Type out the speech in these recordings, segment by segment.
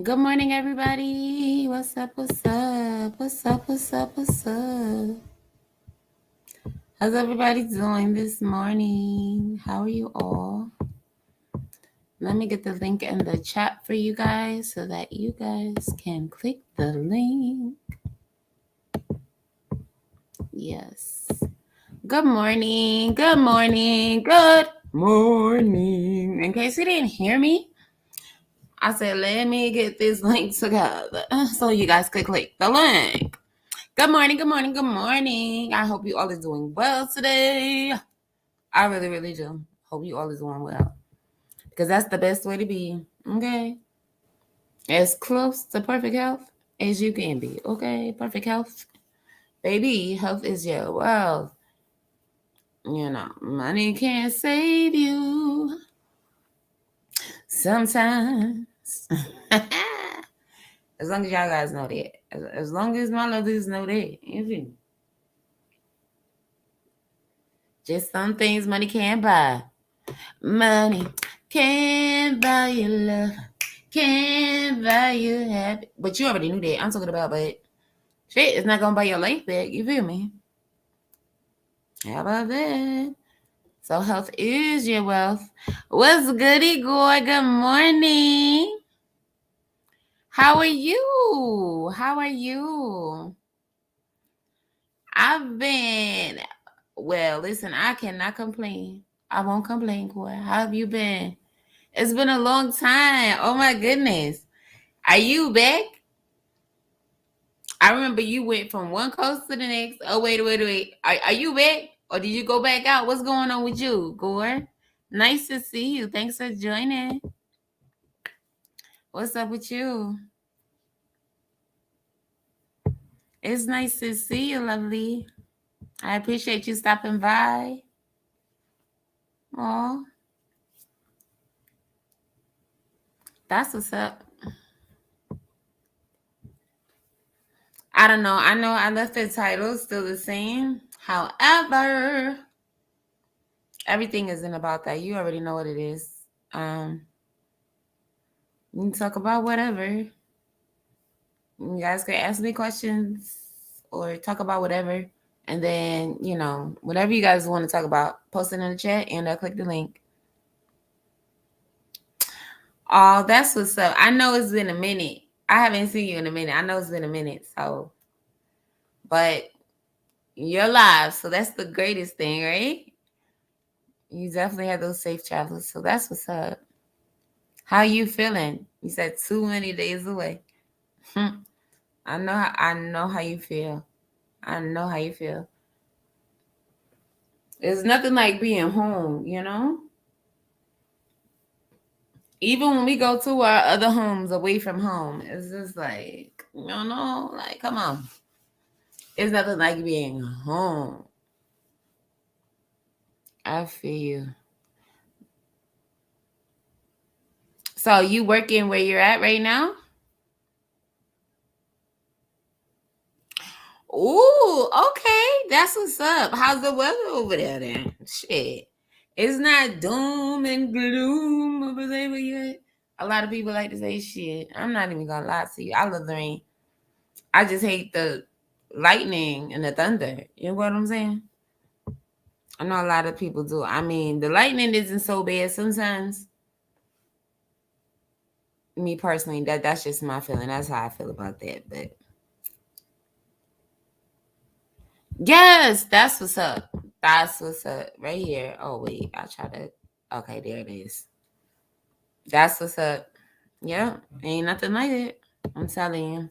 Good morning, everybody. What's up? What's up? What's up? What's up? What's up? How's everybody doing this morning? How are you all? Let me get the link in the chat for you guys so that you guys can click the link. Yes. Good morning. Good morning. Good morning. In case you didn't hear me, I said, let me get this link together so you guys could click the link. Good morning, good morning, good morning. I hope you all is doing well today. I really, really do. Hope you all is doing well. Because that's the best way to be. Okay. As close to perfect health as you can be. Okay. Perfect health. Baby, health is your wealth. Money can't save you. Sometimes. As long as y'all guys know that. As long as my lovers know that. Just some things money can't buy. Money can't buy you love. Can't buy you happy. But you already knew that. I'm talking about, but shit, it's not going to buy your life back. You feel me? How about that? So health is your wealth. What's goody, Goy? Good morning. How are you? How are you? I've been, well, listen, I cannot complain. I won't complain, Goy. How have you been? It's been a long time. Oh my goodness. Are you back? I remember you went from one coast to the next. Oh, wait. Are you back? Or did you go back out? What's going on with you, Gore? Nice to see you. Thanks for joining. What's up with you? It's nice to see you, lovely. I appreciate you stopping by. Oh, that's what's up. I don't know. I know I left the title still the same. However, everything isn't about that. You already know what it is. We can talk about whatever. You guys can ask me questions or talk about whatever. And then, whatever you guys want to talk about, post it in the chat and I'll click the link. Oh, that's what's up. I know it's been a minute. I haven't seen you in a minute. I know it's been a minute. So, but you're alive. So that's the greatest thing, right? You definitely have those safe travels. So that's what's up. How you feeling? You said too many days away. I know how you feel. I know how you feel. It's nothing like being home, Even when we go to our other homes away from home, it's just like, like, come on. It's nothing like being home. I feel you. So you working where you're at right now? Ooh, okay. That's what's up. How's the weather over there then? Shit. It's not doom and gloom over there yet. A lot of people like to say shit. I'm not even gonna lie to you. I love the rain. I just hate the lightning and the thunder. You know what I'm saying? I know a lot of people do. I mean, the lightning isn't so bad sometimes. Me personally, that's just my feeling. That's how I feel about that. But yes, that's what's up. That's what's up. Right here. Oh wait, I try to. Okay, there it is. That's what's up. Yeah, ain't nothing like it. I'm telling you,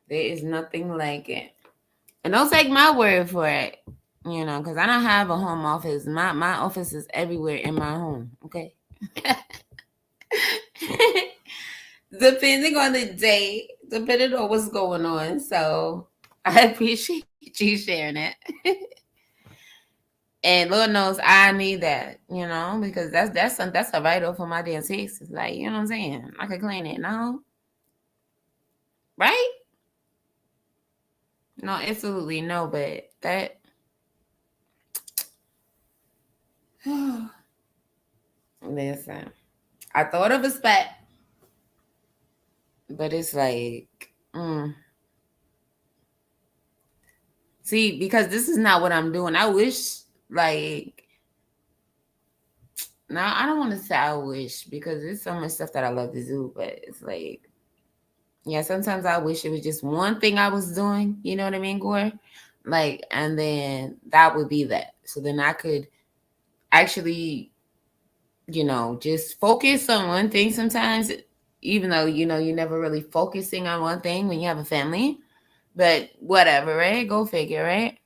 there is nothing like it. And don't take my word for it. Because I don't have a home office. My office is everywhere in my home. Okay. Depending on the day, depending on what's going on. So I appreciate you sharing it. And Lord knows I need that, because that's a vital for my damn taste. It's like, you know what I'm saying? I could clean it, no? Right? No, absolutely no, but that listen. I thought of a spot. But it's like, see, because this is not what I'm doing. I wish, like, now I don't want to say I wish because there's so much stuff that I love to do, but it's like, yeah, sometimes I wish it was just one thing I was doing, you know what I mean, Gore? Like, and then that would be that. So then I could actually, just focus on one thing sometimes, even though, you're never really focusing on one thing when you have a family. But whatever, right? Go figure, right?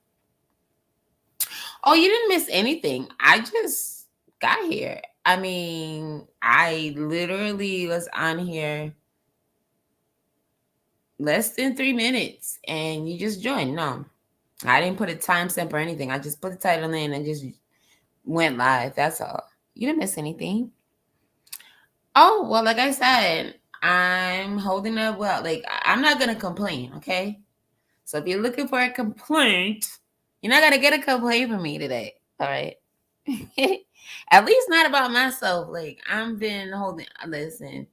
Oh, you didn't miss anything. I just got here. I mean, I literally was on here less than 3 minutes and you just joined. No, I didn't put a timestamp or anything. I just put the title in and just went live. That's all. You didn't miss anything. Oh, well, like I said, I'm holding up well. Like, I'm not going to complain, okay? So if you're looking for a complaint, you're not going to get a complaint from me today. All right. At least not about myself. Like, I've been holding, listen,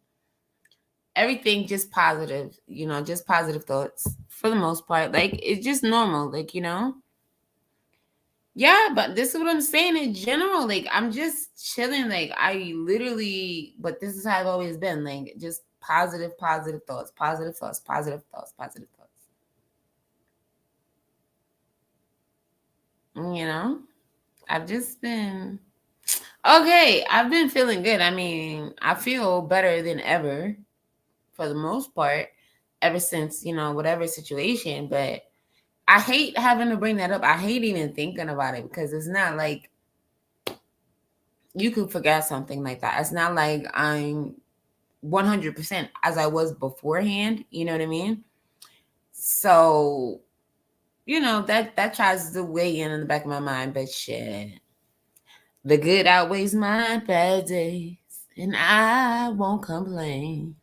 everything just positive, just positive thoughts for the most part. Like, it's just normal, like, Yeah, but this is what I'm saying in general. Like, I'm just chilling. Like, I literally, but this is how I've always been. Like, just positive thoughts, positive thoughts, positive thoughts, positive thoughts. You know, I've just been okay. I've been feeling good. I mean, I feel better than ever for the most part, ever since, whatever situation. But I hate having to bring that up. I hate even thinking about it because it's not like you could forget something like that. It's not like I'm 100% as I was beforehand. You know what I mean? So, that tries to weigh in the back of my mind. But shit, the good outweighs my bad days, and I won't complain.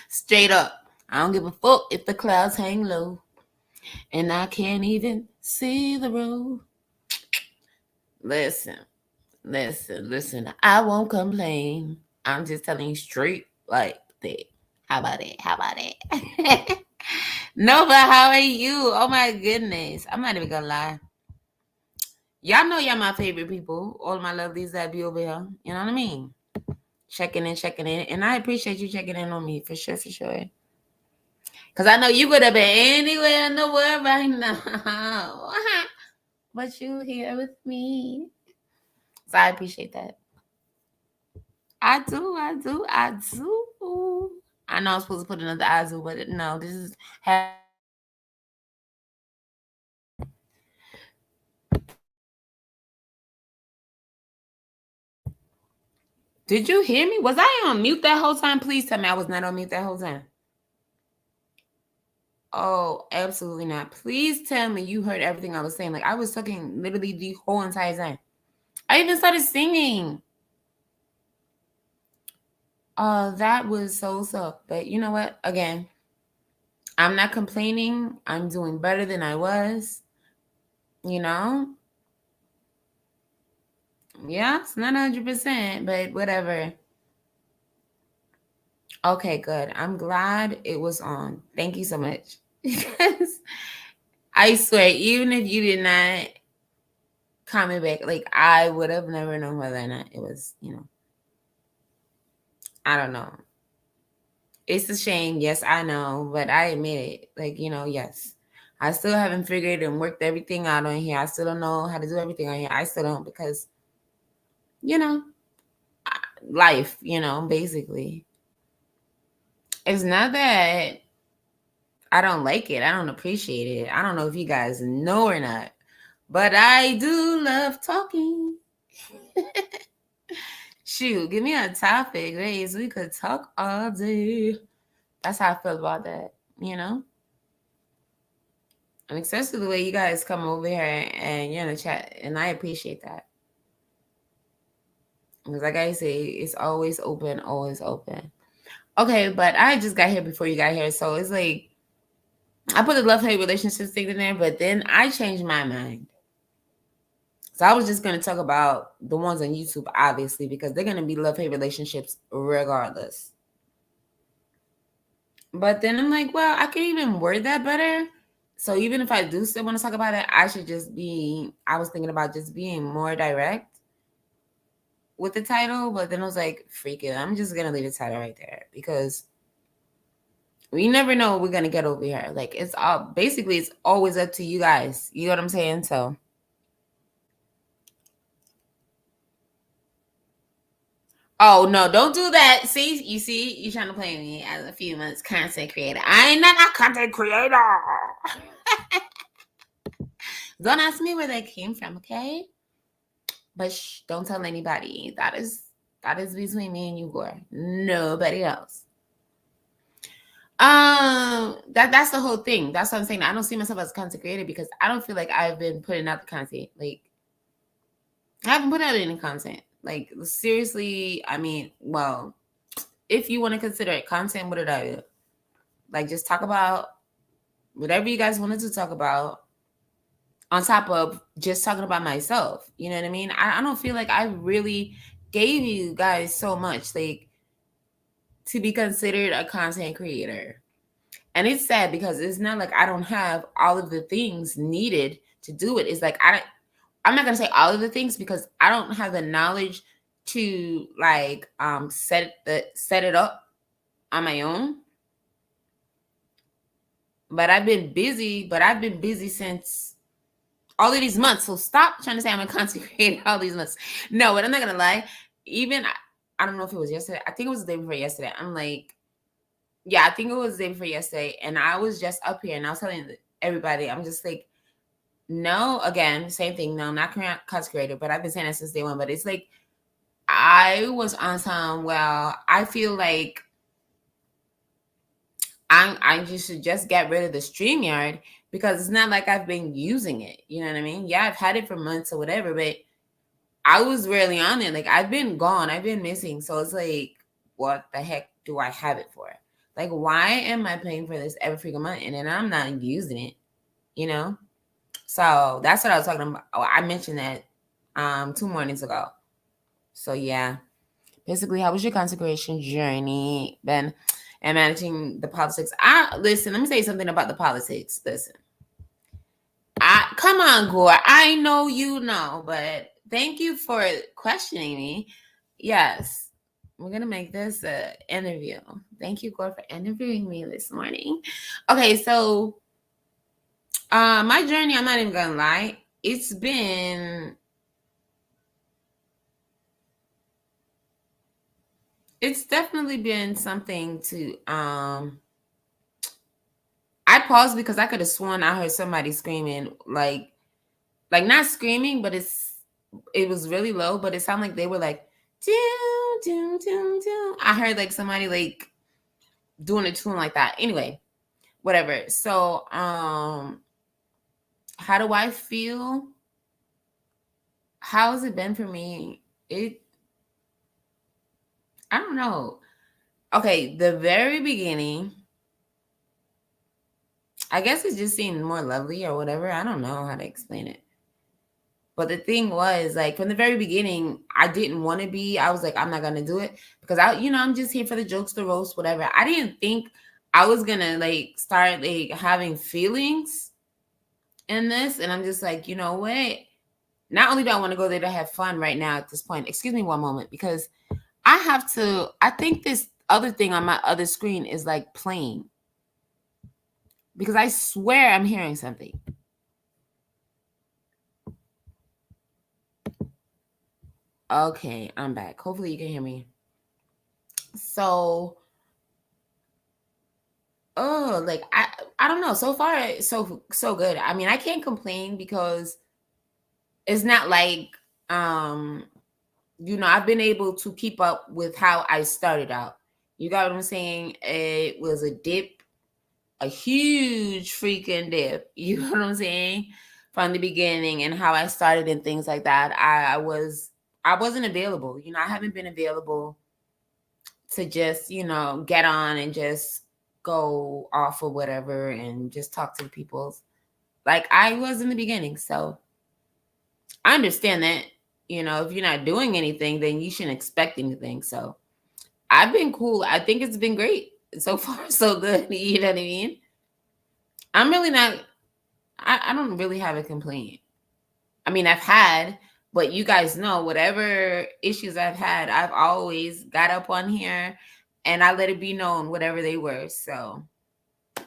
Straight up, I don't give a fuck if the clouds hang low, and I can't even see the road. Listen, listen. I won't complain. I'm just telling you straight like that. How about it? How about it? No, but how are you? Oh my goodness. I'm not even gonna lie. Y'all know y'all my favorite people. All my lovelies that be over here. You know what I mean? Checking in. And I appreciate you checking in on me for sure, for sure. Because I know you could have been anywhere in the world right now. But you here with me. So I appreciate that. I do. I know I'm supposed to put another I do, but no, this is. Did you hear me? Was I on mute that whole time? Please tell me I was not on mute that whole time. Oh, absolutely not. Please tell me you heard everything I was saying. Like, I was talking literally the whole entire time. I even started singing. That was so. But you know what? Again, I'm not complaining. I'm doing better than I was. You know? Yeah, it's not 100%, but whatever. Okay, good. I'm glad it was on. Thank you so much. Because I swear, even if you did not comment back, like, I would have never known whether or not it was, I don't know. It's a shame. Yes, I know, but I admit it. Like, yes. I still haven't figured and worked everything out on here. I still don't know how to do everything on here. I still don't because, you know, life, basically. It's not that I don't like it. I don't appreciate it. I don't know if you guys know or not, but I do love talking. Shoot, give me a topic, guys. We could talk all day. That's how I feel about that, And especially the way you guys come over here and you're in the chat, and I appreciate that. Because like I say, it's always open, always open. Okay, but I just got here before you got here, so it's like I put the love-hate relationships thing in there, but then I changed my mind. So I was just gonna talk about the ones on YouTube, obviously, because they're gonna be love-hate relationships regardless. But then I'm like, well, I could even word that better. So even if I do still want to talk about it, I should just be, I was thinking about just being more direct with the title. But then I was like, freak it. I'm just going to leave the title right there because we never know what we're going to get over here. Like it's all, basically it's always up to you guys. You know what I'm saying? So. Oh no, don't do that. See, you trying to play me as a few months content creator. I ain't not a content creator. Don't ask me where they came from, okay? But don't tell anybody. That is between me and you, Gore. Nobody else. That's the whole thing. That's what I'm saying. I don't see myself as a content creator because I don't feel like I've been putting out the content. Like I haven't put out any content. Like seriously, I mean, well, if you want to consider it content, what did I do? Like just talk about whatever you guys wanted to talk about on top of just talking about myself. You know what I mean? I don't feel like I really gave you guys so much like to be considered a content creator. And it's sad because it's not like I don't have all of the things needed to do it. It's like I'm not gonna say all of the things because I don't have the knowledge to like set it up on my own. But I've been busy since all of these months. So stop trying to say I'm a content creator all these months. No, but I'm not gonna lie. Even I don't know if it was yesterday. I think it was the day before yesterday. I'm like, yeah, I think it was the day before yesterday. And I was just up here and I was telling everybody, I'm just like, no, again, same thing. No, not content creator, but I've been saying that since day one. But it's like I was on some, well, I feel like I just should just get rid of the StreamYard because it's not like I've been using it. You know what I mean? Yeah, I've had it for months or whatever, but I was rarely on it. Like I've been gone. I've been missing. So it's like, what the heck do I have it for? Like, why am I paying for this every freaking month and then I'm not using it? You know? So that's what I was talking about. Oh, I mentioned that 2 mornings ago. So yeah. Basically, how was your consecration journey been and managing the politics? Listen, let me say something about the politics. Listen. Come on, Gore. I know you know, but thank you for questioning me. Yes, we're gonna make this an interview. Thank you, Gore, for interviewing me this morning. Okay, so my journey, I'm not even gonna lie, it's definitely been something to I paused because I could have sworn I heard somebody screaming, like not screaming, but it was really low, but it sounded like they were like, doo, doo, doo, doo. I heard like somebody like doing a tune like that. Anyway, whatever. So, how do I feel? How has it been for me? I don't know. Okay, the very beginning, I guess it just seemed more lovely or whatever. I don't know how to explain it. But the thing was, like, from the very beginning, I didn't want to be. I was like, I'm not gonna do it because I'm just here for the jokes, the roast, whatever. I didn't think I was gonna like start like having feelings in this, and I'm just like, you know what? Not only do I want to go there to have fun right now at this point. Excuse me one moment because I have to. I think this other thing on my other screen is like playing because I swear I'm hearing something. Okay, I'm back. Hopefully you can hear me. So, oh, like I don't know. So far, so good. I mean, I can't complain because it's not like I've been able to keep up with how I started out. You got what I'm saying? It was a dip, a huge freaking dip. You know what I'm saying? From the beginning and how I started and things like that. I wasn't available. I haven't been available to just, get on and just go off or whatever and just talk to the people like I was in the beginning. So I understand that, if you're not doing anything, then you shouldn't expect anything. So I've been cool. I think it's been great. So far, so good. You know what I mean? I'm really not, I don't really have a complaint. I mean, I've had, but you guys know whatever issues I've had, I've always got up on here and I let it be known whatever they were. So,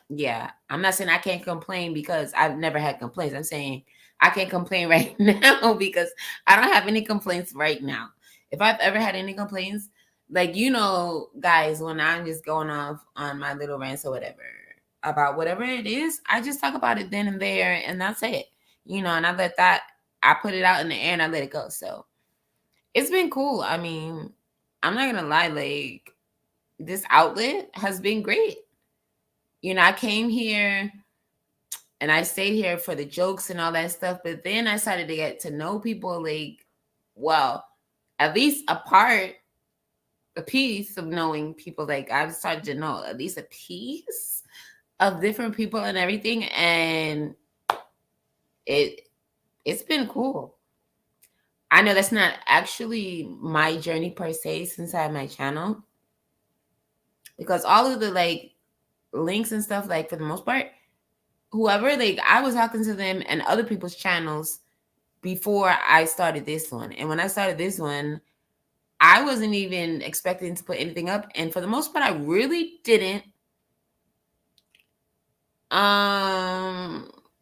yeah, I'm not saying I can't complain because I've never had complaints. I'm saying I can't complain right now because I don't have any complaints right now. If I've ever had any complaints, like, guys, when I'm just going off on my little rants or whatever about whatever it is, I just talk about it then and there, and that's it. And I let that, I put it out in the air and I let it go. So it's been cool. I mean, I'm not gonna lie, like, this outlet has been great. I came here and I stayed here for the jokes and all that stuff. But then I started to get to know people, like, well, at least a piece of knowing people. Like, I've started to know at least a piece of different people and everything. And it it's been cool. I know that's not actually my journey per se since I have my channel. Because all of the like links and stuff, like, for the most part, whoever, like, I was talking to them and other people's channels before I started this one. And when I started this one, I wasn't even expecting to put anything up. And for the most part, I really didn't.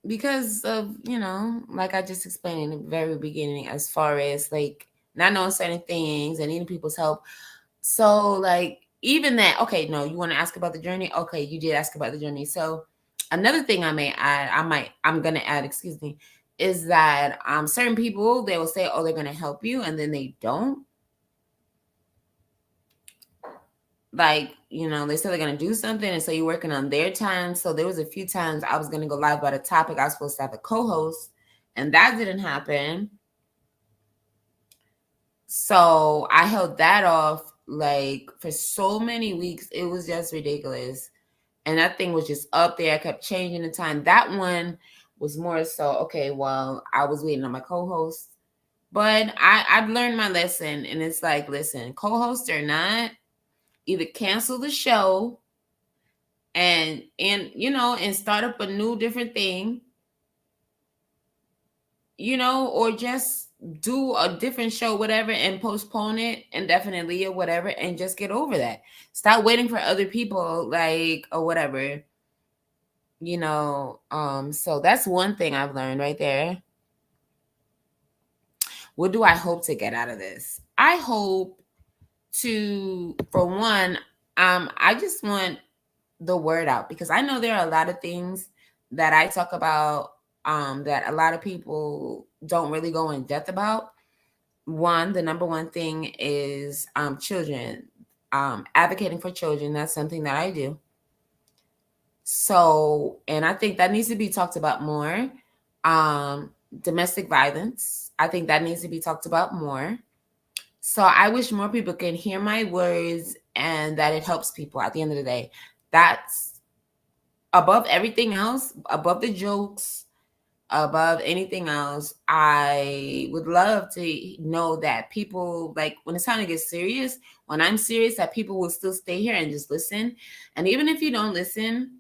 Because of, like I just explained in the very beginning, as far as like not knowing certain things and needing people's help. So, like, even that, okay, no, you want to ask about the journey? Okay, you did ask about the journey. So another thing I'm gonna add, excuse me, is that certain people, they will say, oh, they're gonna help you, and then they don't. Like, they said they're gonna do something, and so you're working on their time. So there was a few times I was gonna go live about a topic. I was supposed to have a co-host, and that didn't happen. So I held that off, like, for so many weeks. It was just ridiculous. And that thing was just up there. I kept changing the time. That one was more so, okay, well, I was waiting on my co-host. But I've learned my lesson. And it's like, listen, co-host or not, either cancel the show and start up a new different thing, or just do a different show, whatever, and postpone it indefinitely or whatever, and just get over that. Stop waiting for other people, like, or whatever. So that's one thing I've learned right there. What do I hope to get out of this? I hope to, for one, I just want the word out, because I know there are a lot of things that I talk about that a lot of people don't really go in depth about. One, the number one thing is children, advocating for children. That's something that I do. So, and I think that needs to be talked about more. Domestic violence, I think that needs to be talked about more. So I wish more people can hear my words and that it helps people at the end of the day. That's above everything else, above the jokes, above anything else. I would love to know that people, like, when it's time to get serious, when I'm serious, that people will still stay here and just listen. And even if you don't listen,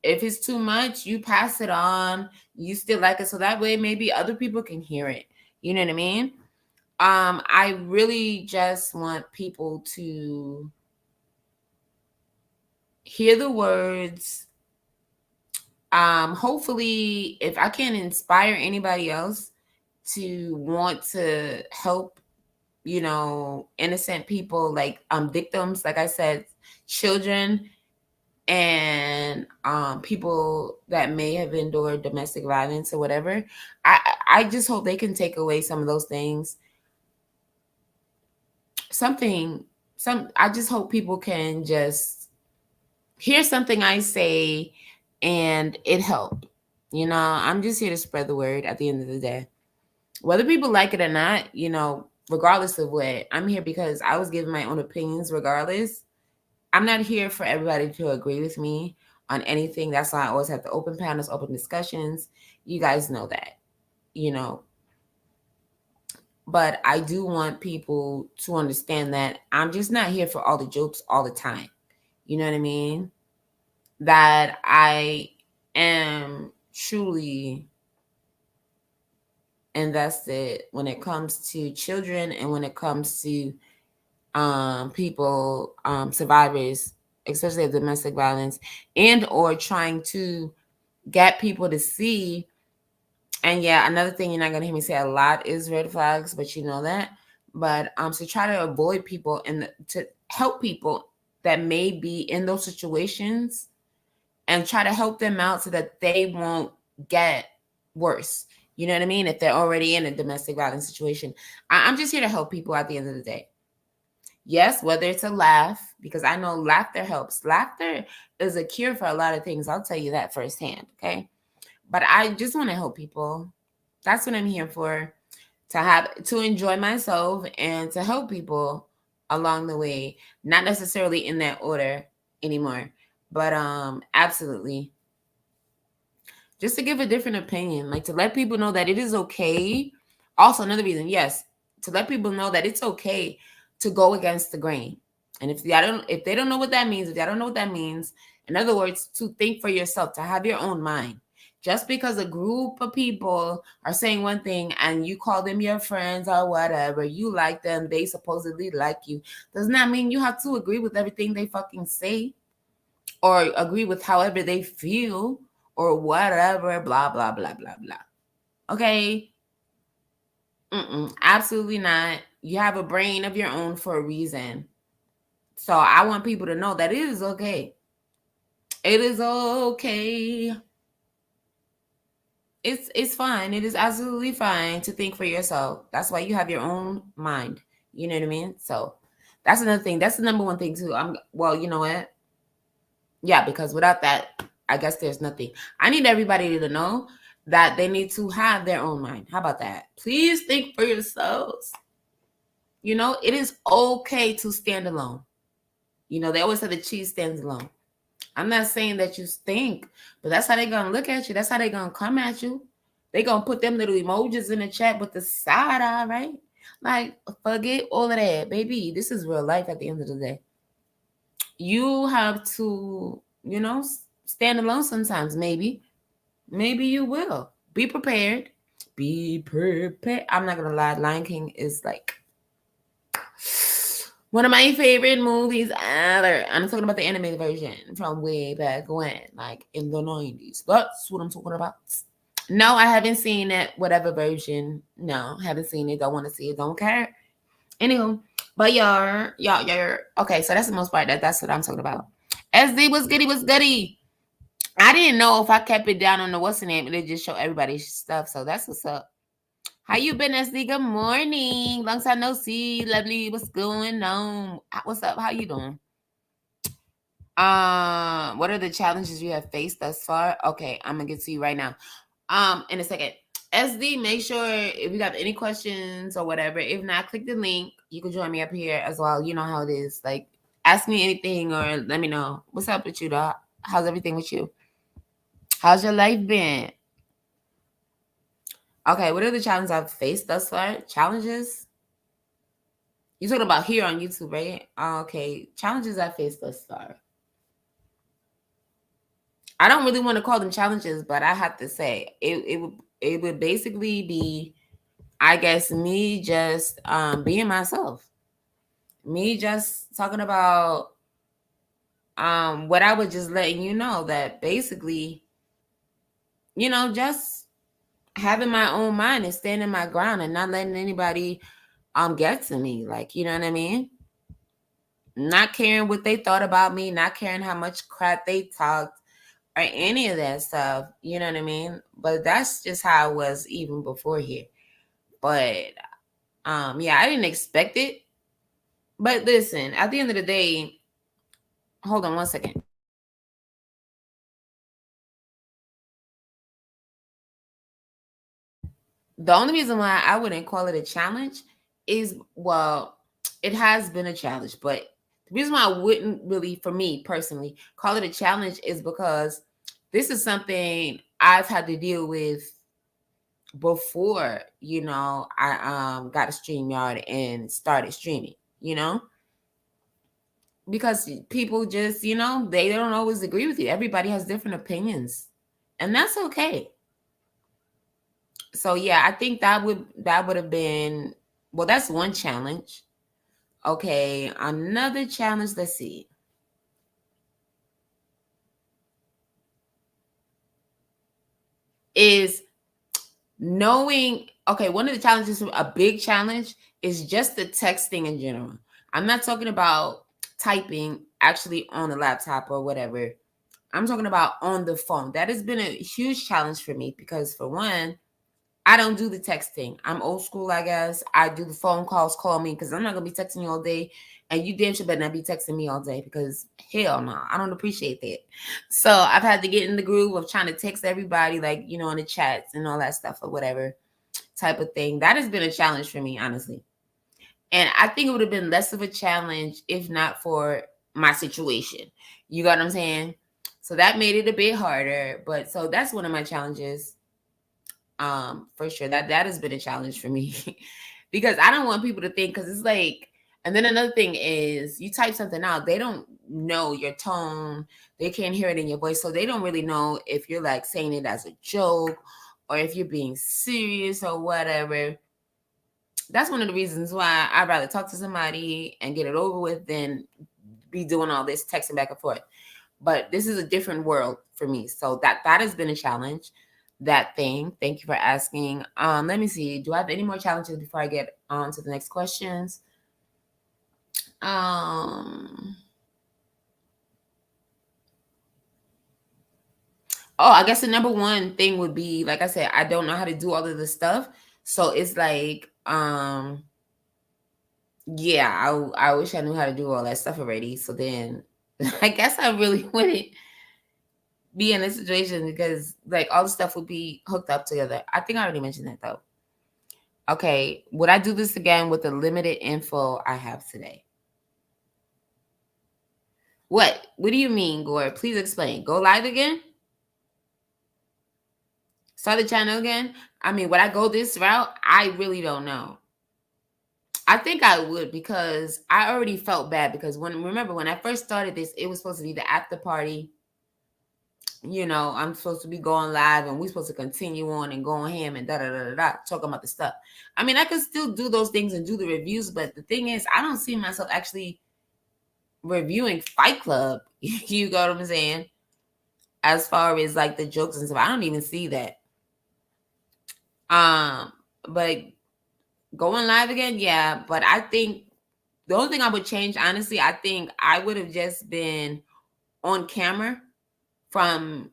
if it's too much, you pass it on. You still like it, so that way maybe other people can hear it. You know what I mean? I really just want people to hear the words. Hopefully, if I can inspire anybody else to want to help, innocent people, like victims, like I said, children, and people that may have endured domestic violence or whatever. I just hope they can take away some of those things. I just hope people can just hear something I say and it helped. I'm just here to spread the word at the end of the day. Whether people like it or not, regardless of what, I'm here because I was giving my own opinions regardless. I'm not here for everybody to agree with me on anything. That's why I always have the open panels, open discussions. You guys know that, you know. But I do want people to understand that I'm just not here for all the jokes all the time. You know what I mean? That I am truly invested when it comes to children and when it comes to people, survivors, especially of domestic violence, and or trying to get people to see. And yeah, another thing you're not gonna hear me say a lot is red flags, but you know that. But to try to avoid people and to help people that may be in those situations and try to help them out so that they won't get worse. You know what I mean? If they're already in a domestic violence situation, I'm just here to help people at the end of the day. Yes, whether it's a laugh, because I know laughter helps. Laughter is a cure for a lot of things. I'll tell you that firsthand. Okay. But I just want to help people. That's what I'm here for. To enjoy myself and to help people along the way. Not necessarily in that order anymore. But absolutely. Just to give a different opinion, like to let people know that it is okay. Also, another reason, yes, to let people know that it's okay to go against the grain. And if they don't know what that means, if they don't know what that means, in other words, to think for yourself, to have your own mind. Just because a group of people are saying one thing and you call them your friends or whatever, you like them, they supposedly like you, does not mean you have to agree with everything they fucking say or agree with however they feel or whatever, blah, blah, blah, blah, blah. Okay? Absolutely not. You have a brain of your own for a reason. So I want people to know that it is okay. It is okay. It's fine. It is absolutely fine to think for yourself. That's why you have your own mind. You know what I mean? So that's another thing. That's the number one thing too. Well, you know what? Yeah, because without that, I guess there's nothing. I need everybody to know that they need to have their own mind. How about that? Please think for yourselves. You know, it is okay to stand alone. You know, they always say the cheese stands alone. I'm not saying that you stink, but that's how they're gonna look at you. That's how they're gonna come at you. They gonna put them little emojis in the chat with the side eye, right? Like, forget all of that, baby. This is real life at the end of the day. You have to, stand alone sometimes, maybe. Maybe you will. Be prepared. Be prepared. I'm not gonna lie, Lion King is like one of my favorite movies ever. I'm talking about the animated version from way back when, like in the 90s. That's what I'm talking about. No, I haven't seen it, whatever version. No, haven't seen it. Don't want to see it. Don't care. Anywho, but y'all. Okay, so that's the most part. That's what I'm talking about. SD was goody was goody. I didn't know if I kept it down on the what's the name, it just show everybody's stuff. So that's what's up. How you been, SD? Good morning. Long time no see. Lovely. What's going on? What's up? How you doing? What are the challenges you have faced thus far? Okay, I'm gonna get to you right now. In a second. SD, make sure if you got any questions or whatever. If not, click the link. You can join me up here as well. You know how it is. Like, ask me anything or let me know. What's up with you, dog? How's everything with you? How's your life been? Okay, what are the challenges I've faced thus far? Challenges? You're talking about here on YouTube, right? Okay, challenges I faced thus far. I don't really want to call them challenges, but I have to say it would basically be, I guess, me just being myself, me just talking about what I was just letting you know that basically, just having my own mind and standing my ground and not letting anybody get to me, like, you know what I mean? Not caring what they thought about me, not caring how much crap they talked or any of that stuff, you know what I mean? But that's just how it was even before here. But yeah, I didn't expect it. But listen, at the end of the day, hold on one second. The only reason why I wouldn't call it a challenge is, well, it has been a challenge, but the reason why I wouldn't really, for me personally, call it a challenge is because this is something I've had to deal with before, I got a StreamYard and started streaming, because people just, they don't always agree with you. Everybody has different opinions, and that's okay. So yeah, I think that would have been, well, that's one challenge. Okay, another challenge, let's see. Is knowing, okay, one of the challenges, a big challenge, is just the texting in general. I'm not talking about typing actually on the laptop or whatever. I'm talking about on the phone. That has been a huge challenge for me because, for one, I don't do the texting. I'm old school, I guess. I do the phone calls, call me, because I'm not gonna be texting you all day, and you damn sure better not be texting me all day, because hell no, I don't appreciate that. So I've had to get in the groove of trying to text everybody, like, in the chats and all that stuff or whatever type of thing. That has been a challenge for me, honestly. And I think it would have been less of a challenge if not for my situation. You got what I'm saying? So that made it a bit harder. But so that's one of my challenges. For sure. That has been a challenge for me. Because I don't want people to think, because it's like, and then another thing is, you type something out, they don't know your tone, they can't hear it in your voice, so they don't really know if you're like saying it as a joke or if you're being serious or whatever. That's one of the reasons why I'd rather talk to somebody and get it over with than be doing all this texting back and forth. But this is a different world for me. So that has been a challenge. That thing. Thank you for asking. Let me see. Do I have any more challenges before I get on to the next questions? Oh, I guess the number one thing would be, like I said, I don't know how to do all of this stuff. So it's like, yeah, I wish I knew how to do all that stuff already. So then I guess I really wouldn't be in this situation, because like all the stuff would be hooked up together. I think I already mentioned that though. Okay, would I do this again with the limited info I have today? What? What do you mean, Gore? Please explain. Go live again? Start the channel again? I mean, would I go this route? I really don't know. I think I would, because I already felt bad, because remember when I first started this, it was supposed to be the after party. I'm supposed to be going live and we're supposed to continue on and go on ham and talking about the stuff. I mean, I could still do those things and do the reviews, but the thing is, I don't see myself actually reviewing Fight Club. You got what I'm saying? As far as like the jokes and stuff, I don't even see that. But going live again, yeah. But I think the only thing I would change, honestly, I think I would have just been on camera from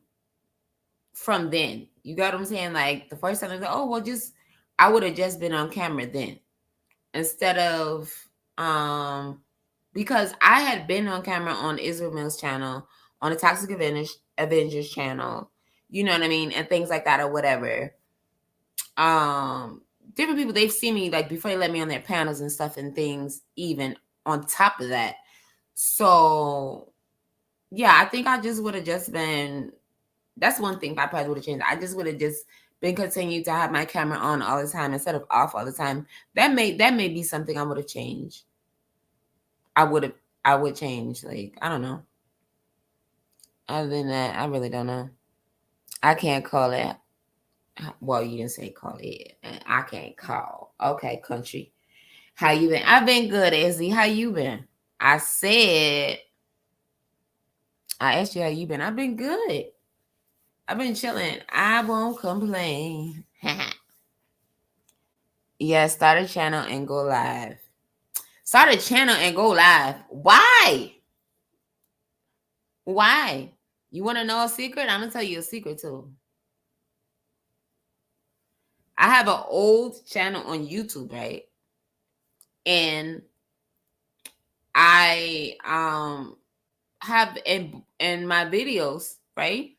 then. You got what I'm saying? Like the first time I was like, oh well, I would have just been on camera then, instead of because I had been on camera on Israel Mills channel, on the Toxic Avengers channel, you know what I mean, and things like that or whatever. Different people, they've seen me like before they let me on their panels and stuff and things, even on top of that. So yeah, I think I just would have just been, that's one thing I probably would have changed. I just would have just been continued to have my camera on all the time instead of off all the time. That may be something I would have changed. I would change. Like, I don't know. Other than that, I really don't know. I can't call it. Well, you didn't say call it. I can't call. Okay, country. How you been? I've been good, Izzy. How you been? I asked you how you been. I've been good. I've been chilling. I won't complain. Yeah, start a channel and go live. Start a channel and go live. Why? Why? You want to know a secret? I'm gonna tell you a secret too. I have an old channel on YouTube, right? And I have in my videos, right?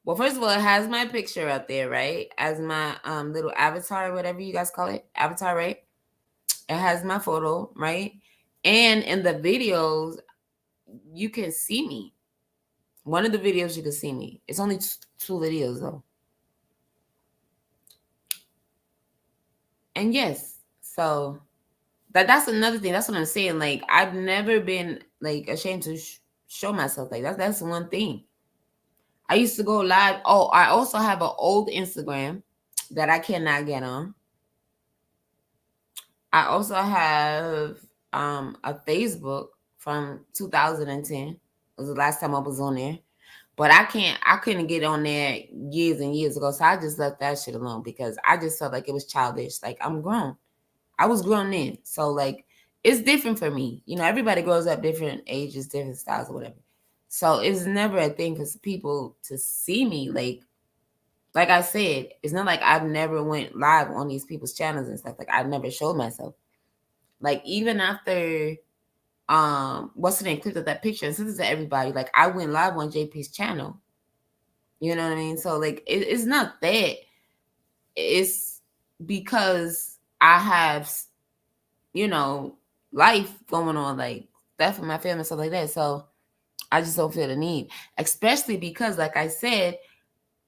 Well, first of all, it has my picture up there, right? As my little avatar, whatever you guys call it, avatar, right? It has my photo, right? And in the videos, you can see me. One of the videos you can see me. It's only two videos though. And yes, so that's another thing. That's what I'm saying. Like I've never been like ashamed to show myself. Like that's one thing. I used to go live. Oh, I also have an old Instagram that I cannot get on. I also have a Facebook from 2010. It was the last time I was on there. But I couldn't get on there years and years ago. So I just left that shit alone because I just felt like it was childish. Like I'm grown. I was grown then. So like it's different for me. You know, everybody grows up different ages, different styles or whatever. So it's never a thing for people to see me. Like I said, it's not like I've never went live on these people's channels and stuff. Like I've never showed myself. Like even after what's the name clicked up that picture and sent it to everybody, like I went live on JP's channel. You know what I mean? So like it's not that. It's because I have, you know, life going on, like stuff with my family and stuff like that. So I just don't feel the need. Especially because, like I said,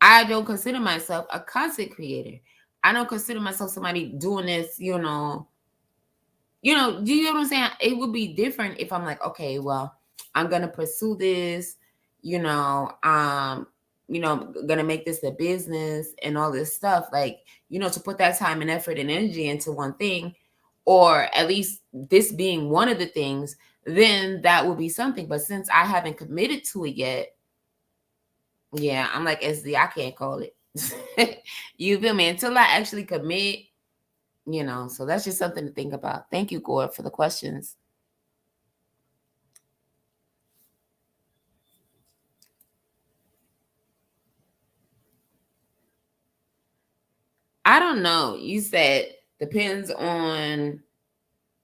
I don't consider myself a content creator. I don't consider myself somebody doing this, do you know what I'm saying? It would be different if I'm like, okay, well, I'm gonna pursue this, gonna make this a business and all this stuff. Like, to put that time and effort and energy into one thing, or at least this being one of the things, then that would be something. But since I haven't committed to it yet, yeah, I'm like SD, I can't call it. You feel me? Until I actually commit, so that's just something to think about. Thank you, Gore, for the questions. I don't know. You said depends on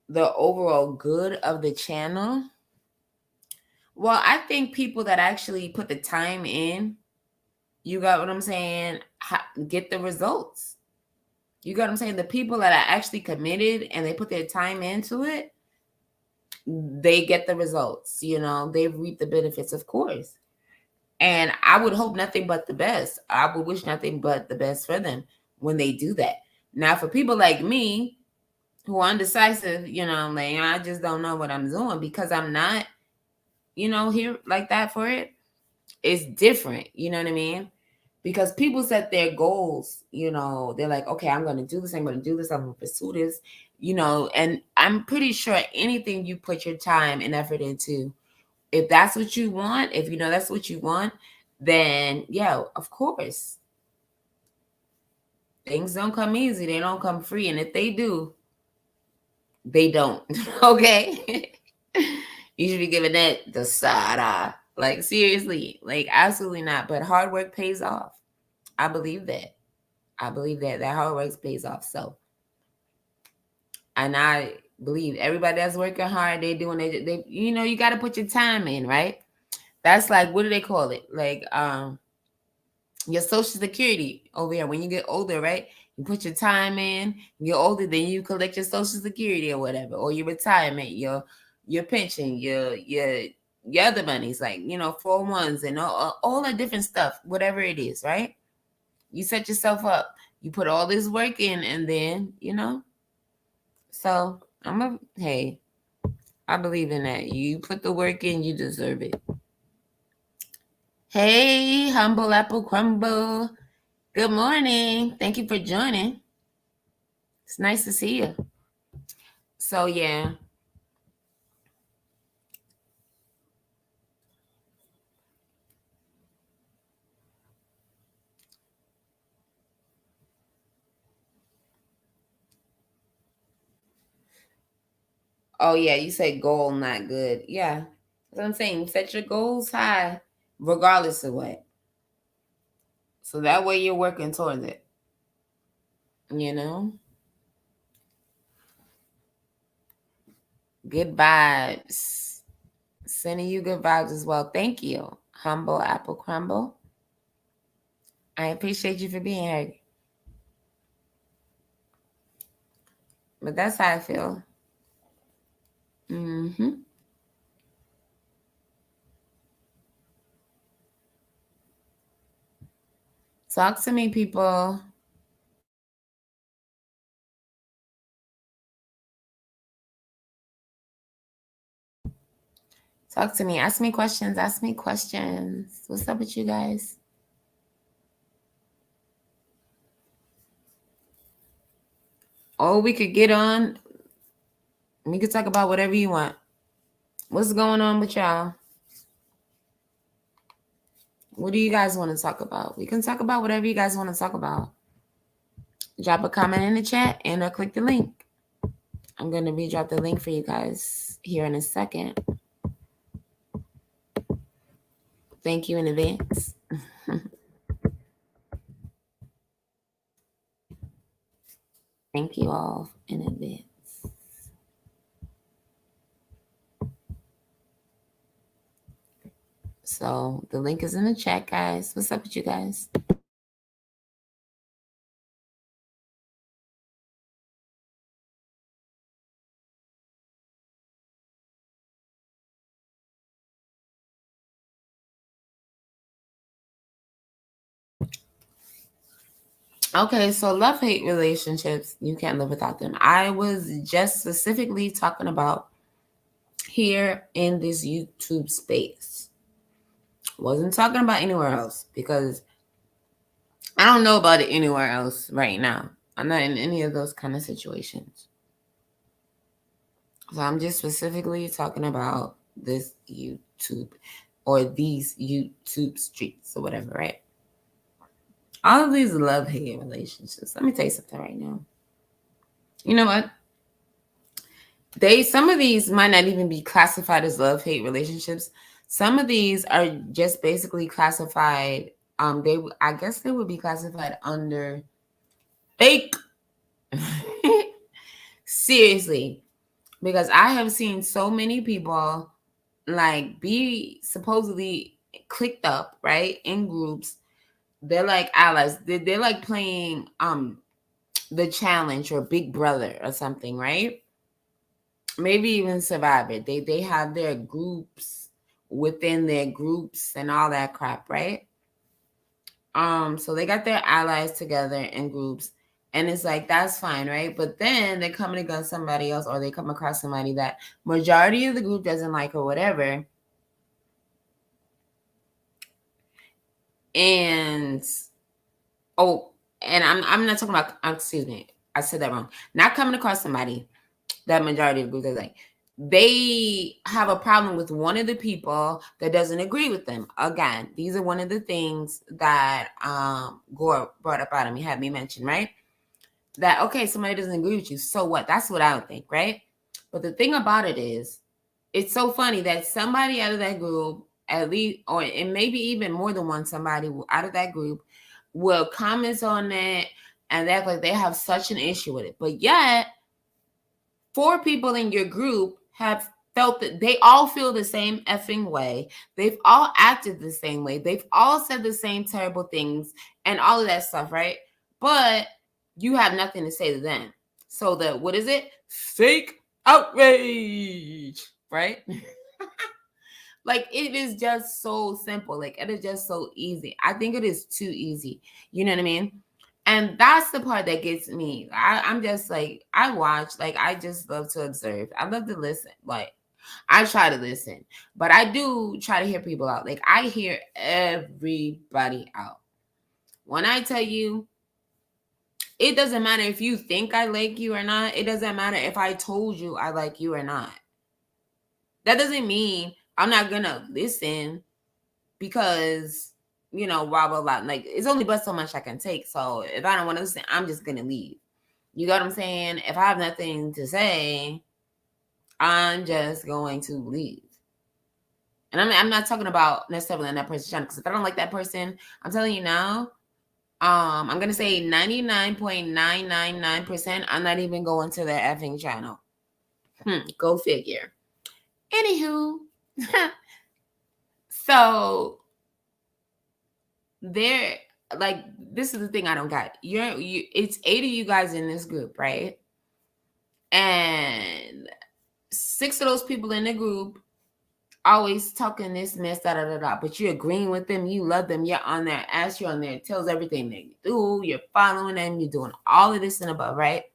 the overall good of the channel. Well, I think people that actually put the time in, you got what I'm saying, get the results. You got what I'm saying? The people that are actually committed and they put their time into it, they get the results. They reap the benefits, of course. And I would hope nothing but the best. I would wish nothing but the best for them when they do that. Now, for people like me who are undecisive, like I just don't know what I'm doing because I'm not, here like that for it. It's different. You know what I mean? Because people set their goals, they're like, okay, I'm going to do this. I'm going to do this. I'm going to pursue this, and I'm pretty sure anything you put your time and effort into, if that's what you want, if that's what you want, then yeah, of course. Things don't come easy. They don't come free. And if they do, they don't. Okay. You should be giving that the side eye. Like seriously, like absolutely not. But hard work pays off. I believe that. I believe that hard work pays off. So, and I believe everybody that's working hard, they doing it. They, you got to put your time in, right? That's like, what do they call it? Like, your social security over here. When you get older, right? You put your time in. You're older, then you collect your social security or whatever, or your retirement, your pension, your other monies, like 401s and all that different stuff, whatever it is, right? You set yourself up. You put all this work in, and then So hey, I believe in that. You put the work in, you deserve it. Hey, humble apple crumble. Good morning. Thank you for joining. It's nice to see you. So yeah. Oh yeah, you said goal not good. Yeah. That's what I'm saying. Set your goals high, regardless of what. So that way you're working towards it. You know? Good vibes. Sending you good vibes as well. Thank you. Humble apple crumble. I appreciate you for being here. But that's how I feel. Mm-hmm. Talk to me, people. Talk to me. Ask me questions. Ask me questions. What's up with you guys? Or we could get on. We could talk about whatever you want. What's going on with y'all? What do you guys want to talk about? We can talk about whatever you guys want to talk about. Drop a comment in the chat and click the link. I'm going to re-drop the link for you guys here in a second. Thank you in advance. Thank you all in advance. So the link is in the chat, guys. What's up with you guys? Okay, so love-hate relationships, you can't live without them. I was just specifically talking about here in this YouTube space. Wasn't talking about anywhere else because I don't know about it anywhere else right now. I'm not in any of those kind of situations. So I'm just specifically talking about this YouTube or these YouTube streets or whatever, right? All of these love-hate relationships. Let me tell you something right now. You know what? Some of these might not even be classified as love-hate relationships. Some of these are just basically classified. I guess they would be classified under fake. Seriously, because I have seen so many people like be supposedly clicked up, right, in groups. They're like allies. They're like playing The Challenge or Big Brother or something, right? Maybe even Survivor. They have their groups within their groups and all that crap, right? So they got their allies together in groups, and it's like that's fine, right? But then they're coming against somebody else, or they come across somebody that majority of the group doesn't like or whatever. And and I'm not talking about, excuse me, I said that wrong. Not coming across somebody that majority of the group is like, they have a problem with one of the people that doesn't agree with them. Again, these are one of the things that Gore brought up out of me, had me mention, right? That, okay, somebody doesn't agree with you. So what? That's what I would think, right? But the thing about it is, it's so funny that somebody out of that group, at least, or and maybe even more than one somebody out of that group, will comment on that and act like they have such an issue with it. But yet, 4 people in your group have felt that they all feel the same effing way. They've all acted the same way. They've all said the same terrible things and all of that stuff, right? But you have nothing to say to them. So what is it? Fake outrage, right? Like, it is just so simple. Like, it is just so easy. I think it is too easy. You know what I mean? And that's the part that gets me. I'm just like, I watch, like, I just love to observe. I love to listen. Like, I try to listen, but I do try to hear people out. Like, I hear everybody out. When I tell you, it doesn't matter if you think I like you or not. It doesn't matter if I told you I like you or not. That doesn't mean I'm not gonna listen because, blah, blah, blah. Like, it's only but so much I can take. So if I don't want to listen, I'm just gonna leave. You got what I'm saying? If I have nothing to say, I'm just going to leave. And I'm not talking about necessarily on that person's channel, because if I don't like that person, I'm telling you now, I'm gonna say 99.999%, I'm not even going to their effing channel. Go figure. Anywho, so there, like, this is the thing I don't got. It's 8 of you guys in this group, right? And 6 of those people in the group always talking this mess, da da da da. But you're agreeing with them, you love them, you're on their ass, you're on their tails, everything they do, you're following them, you're doing all of this and above, right?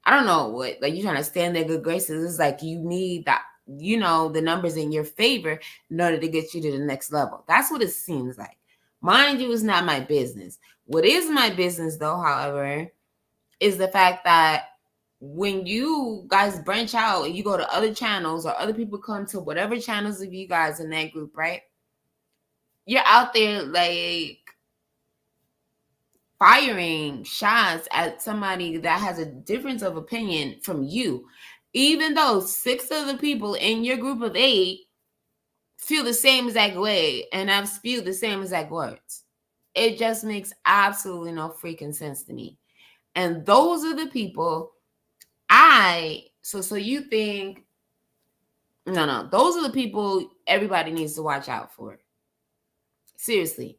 I don't know what, like, you're trying to stand their good graces. It's like you need that. the numbers in your favor in order to get you to the next level. That's what it seems like. Mind you, it's not my business. What is my business, though, however, is the fact that when you guys branch out and you go to other channels or other people come to whatever channels of you guys in that group, right? You're out there like firing shots at somebody that has a difference of opinion from you, even though 6 of the people in your group of 8 feel the same exact way and have spewed the same exact words. It just makes absolutely no freaking sense to me. And those are the people so you think, no, those are the people everybody needs to watch out for. Seriously.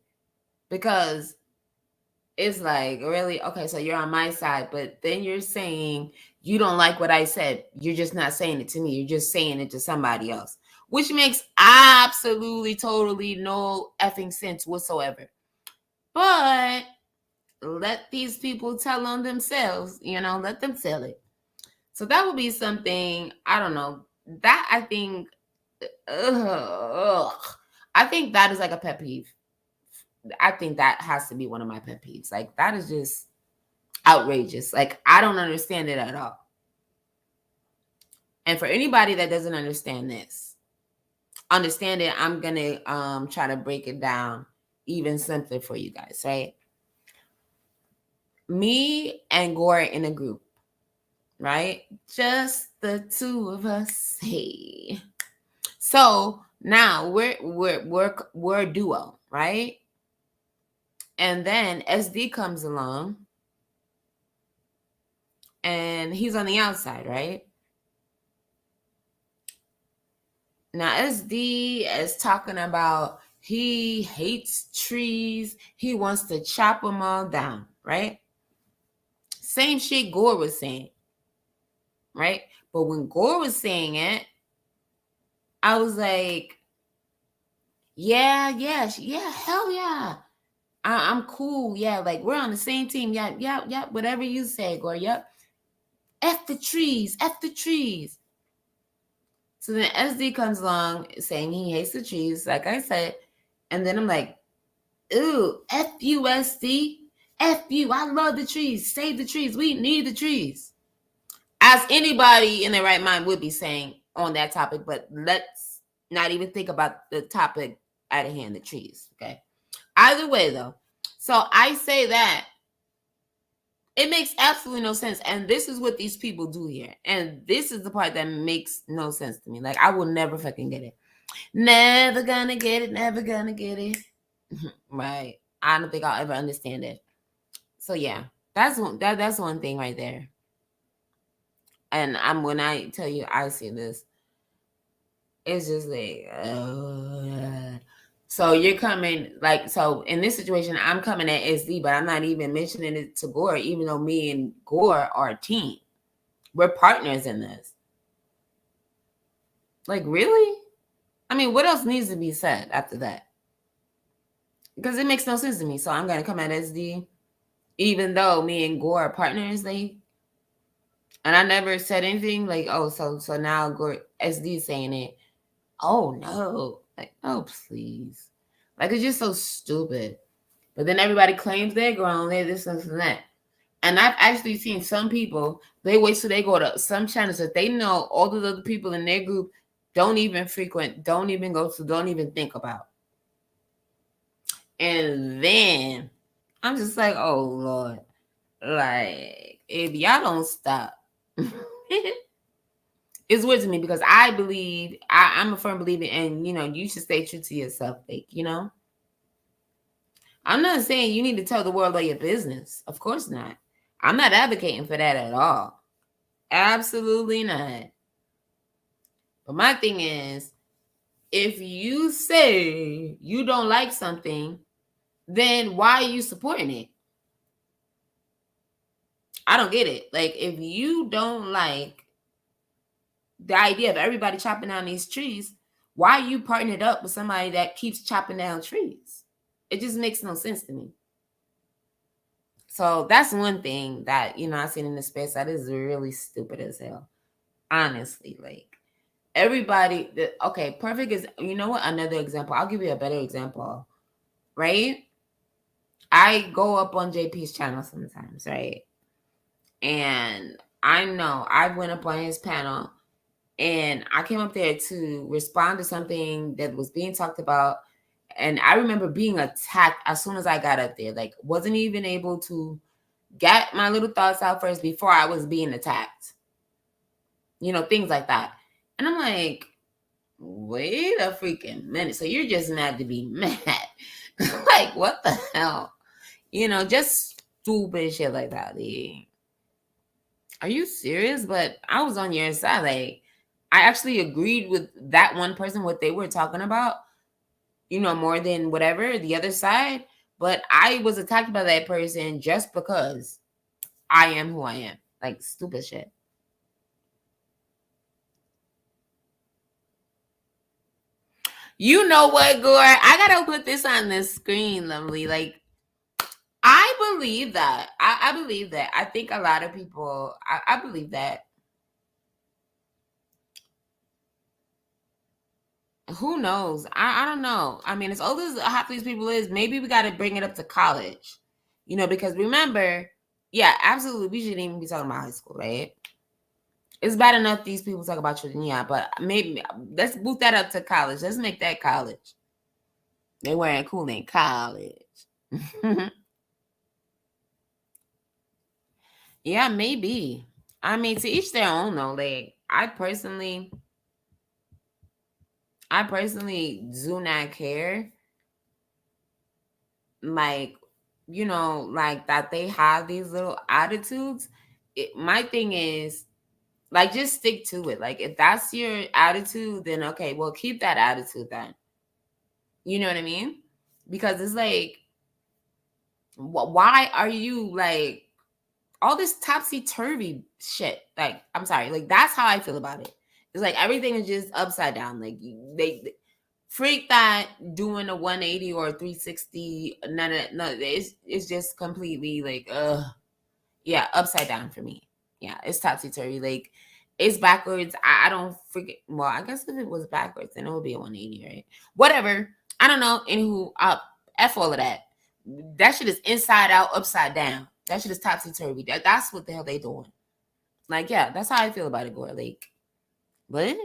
Because it's like, really? Okay, so you're on my side, but then you're saying you don't like what I said. You're just not saying it to me. You're just saying it to somebody else, which makes absolutely, totally no effing sense whatsoever. But let these people tell on themselves, let them tell it. So that would be something, I don't know, that I think, I think that is like a pet peeve. I think that has to be one of my pet peeves. Like, that is just outrageous. Like, I don't understand it at all. And for anybody that doesn't understand this, understand it, I'm going to try to break it down even simpler for you guys, right? Me and Gore in a group, right? Just the two of us. Hey. So now we're a duo, right? And then SD comes along and he's on the outside, right? Now SD is talking about he hates trees. He wants to chop them all down, right? Same shit Gore was saying, right? But when Gore was saying it, I was like, yeah, hell yeah. I'm cool. Yeah, like we're on the same team. Yeah. Whatever you say, Gore. Yep. F the trees. F the trees. So then SD comes along saying he hates the trees, like I said. And then I'm like, ooh, FUSD. F you. I love the trees. Save the trees. We need the trees. As anybody in their right mind would be saying on that topic, but let's not even think about the topic at hand, the trees. Okay. Either way, though. So I say that it makes absolutely no sense. And this is what these people do here. And this is the part that makes no sense to me. Like, I will never fucking get it. Never gonna get it. Never gonna get it. Right. I don't think I'll ever understand it. So yeah, that's one thing right there. And when I tell you I see this, it's just like, oh. So you're coming, like, so in this situation, I'm coming at SD, but I'm not even mentioning it to Gore, even though me and Gore are a team. We're partners in this. Like, really? I mean, what else needs to be said after that? Because it makes no sense to me. So I'm going to come at SD, even though me and Gore are partners, and I never said anything like, oh, so now Gore SD is saying it. Oh, no. Like, oh, please. Like, it's just so stupid. But then everybody claims they're grown, they're this and that. And I've actually seen some people, they wait till they go to some channels that they know all the other people in their group don't even frequent, don't even go to, don't even think about. And then I'm just like, oh, Lord. Like, if y'all don't stop. It's weird to me because I believe, I'm a firm believer in, you should stay true to yourself, like, I'm not saying you need to tell the world all your business. Of course not. I'm not advocating for that at all. Absolutely not. But my thing is, if you say you don't like something, then why are you supporting it? I don't get it. Like, if you don't like the idea of everybody chopping down these trees, why are you partnered up with somebody that keeps chopping down trees? It just makes no sense to me. So that's one thing that, I've seen in the space that is really stupid as hell. Honestly, like, everybody, okay, perfect is, you know what? Another example. I'll give you a better example, right? I go up on JP's channel sometimes, right? And I know I went up on his panel and I came up there to respond to something that was being talked about. And I remember being attacked as soon as I got up there. Like, wasn't even able to get my little thoughts out first before I was being attacked. You know, things like that. And I'm like, wait a freaking minute. So you're just mad to be mad. Like, what the hell? You know, just stupid shit like that. Like, are you serious? But I was on your side. Like, I actually agreed with that one person, what they were talking about, you know, more than whatever, the other side. But I was attacked by that person just because I am who I am. Like, stupid shit. You know what, Gore? I gotta put this on the screen, lovely. Like, I believe that. I believe that. I think a lot of people, I believe that. Who knows? I don't know. I mean, as old as half these people is, maybe we got to bring it up to college, you know, because remember, yeah, absolutely, we shouldn't even be talking about high school, right? It's bad enough these people talk about children, yeah, but maybe let's boot that up to college. Let's make that college. They wearing cool in college. Yeah, maybe. I mean, to each their own, though. Like, I personally do not care. Like, you know, like that they have these little attitudes. My thing is, like, just stick to it. Like, if that's your attitude, then okay, well, keep that attitude then. You know what I mean? Because it's like, why are you like all this topsy turvy shit? Like, I'm sorry, like that's how I feel about it. It's like everything is just upside down. Like, they freak that doing a 180 or a 360. None of that. No, it's just completely like, yeah, upside down for me. Yeah, it's topsy turvy. Like, it's backwards. I don't forget. Well, I guess if it was backwards, then it would be a 180, right? Whatever. I don't know. Anywho, f all of that. That shit is inside out, upside down. That shit is topsy turvy. That's what the hell they doing. Like, yeah, that's how I feel about it, Gore. Like, what?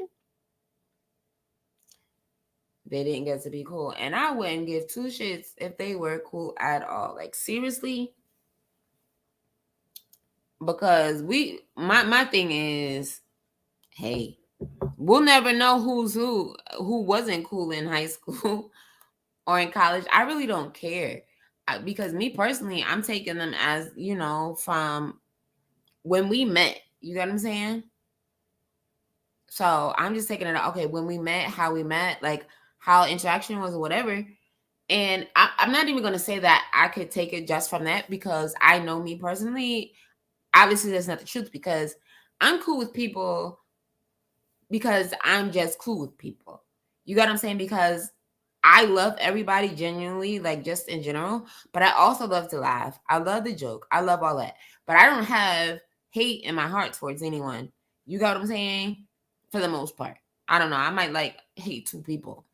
They didn't get to be cool, and I wouldn't give two shits if they were cool at all. Like, seriously, because my thing is, hey, we'll never know who wasn't cool in high school or in college. I really don't care. Because me personally, I'm taking them as, you know, from when we met. You know what I'm saying? So I'm just taking it, okay, when we met, how we met, like how interaction was or whatever. And I'm not even going to say that I could take it just from that, because I know me personally, obviously that's not the truth, because I'm cool with people because I'm just cool with people. You got what I'm saying? Because I love everybody genuinely, like just in general, but I also love to laugh. I love the joke. I love all that. But I don't have hate in my heart towards anyone. You got what I'm saying? For the most part. I don't know. I might like hate two people,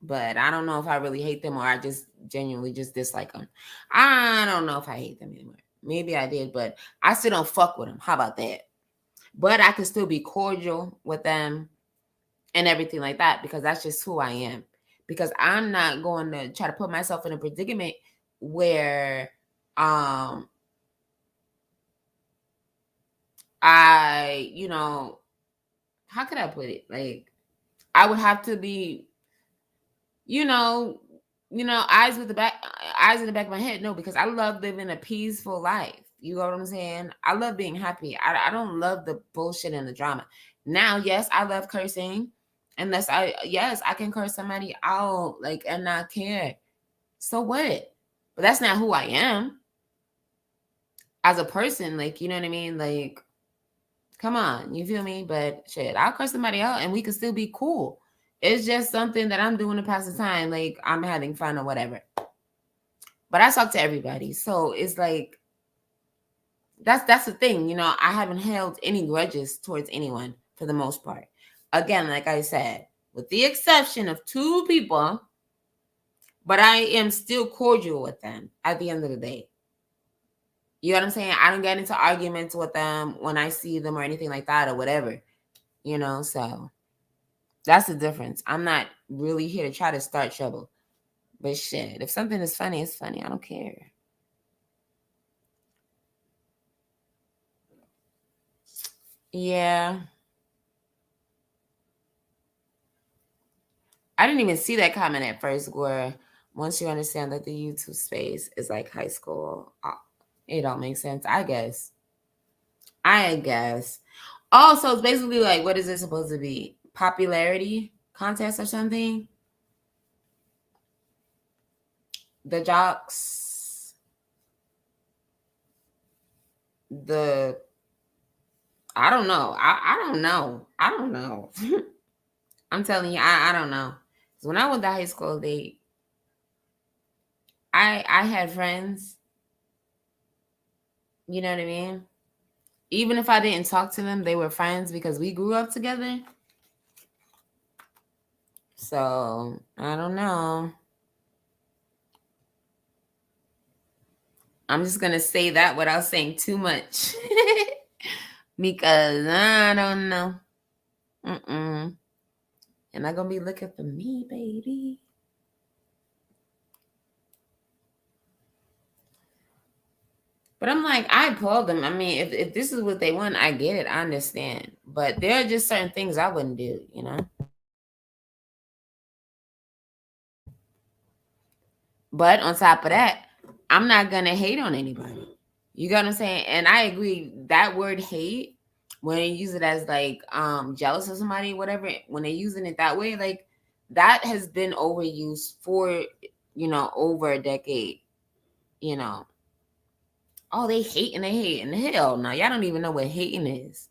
but I don't know if I really hate them or I just genuinely just dislike them. I don't know if I hate them anymore. Maybe I did, but I still don't fuck with them. How about that? But I can still be cordial with them and everything like that, because that's just who I am. Because I'm not going to try to put myself in a predicament where I, you know, how could I put it? Like, I would have to be, you know, eyes in the back of my head. No, because I love living a peaceful life. You know what I'm saying? I love being happy. I don't love the bullshit and the drama. Now, yes, I love cursing. Yes, I can curse somebody out, like, and not care. So what? But that's not who I am as a person. Like, you know what I mean? Like, come on, you feel me? But shit, I'll curse somebody out and we can still be cool. It's just something that I'm doing to pass the time. Like, I'm having fun or whatever. But I talk to everybody. So it's like, That's the thing, you know, I haven't held any grudges towards anyone for the most part. Again, like I said, with the exception of 2 people, but I am still cordial with them at the end of the day. You know what I'm saying? I don't get into arguments with them when I see them or anything like that or whatever, you know, so that's the difference. I'm not really here to try to start trouble. But shit, if something is funny, it's funny. I don't care. Yeah. I didn't even see that comment at first, where once you understand that the YouTube space is like high school, it don't make sense. I guess. Oh, so it's basically like, what is it supposed to be? Popularity contest or something? The jocks, the I don't know. I don't know. I don't know. I'm telling you, I don't know. So when I went to high school, I had friends. You know what I mean? Even if I didn't talk to them, they were friends because we grew up together. So I don't know. I'm just gonna say that without saying too much. Because I don't know. You're not gonna be looking for me, baby. But I'm like, I applaud them. I mean, if this is what they want, I get it. I understand. But there are just certain things I wouldn't do, you know? But on top of that, I'm not gonna hate on anybody. You got what I'm saying? And I agree, that word hate, when they use it as like jealous of somebody, whatever, when they're using it that way, like that has been overused for, you know, over a decade, you know. Oh, they hate and they hate, and hell no, y'all don't even know what hating is.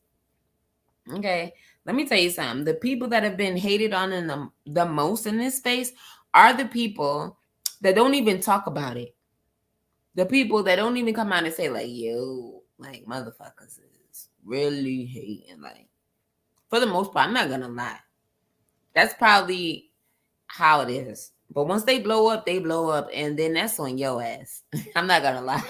Okay, let me tell you something. The people that have been hated on in the most in this space are the people that don't even talk about it. The people that don't even come out and say, like, yo, like, motherfuckers is really hating. Like, for the most part, I'm not gonna lie. That's probably how it is. But once they blow up, and then that's on your ass. I'm not gonna lie.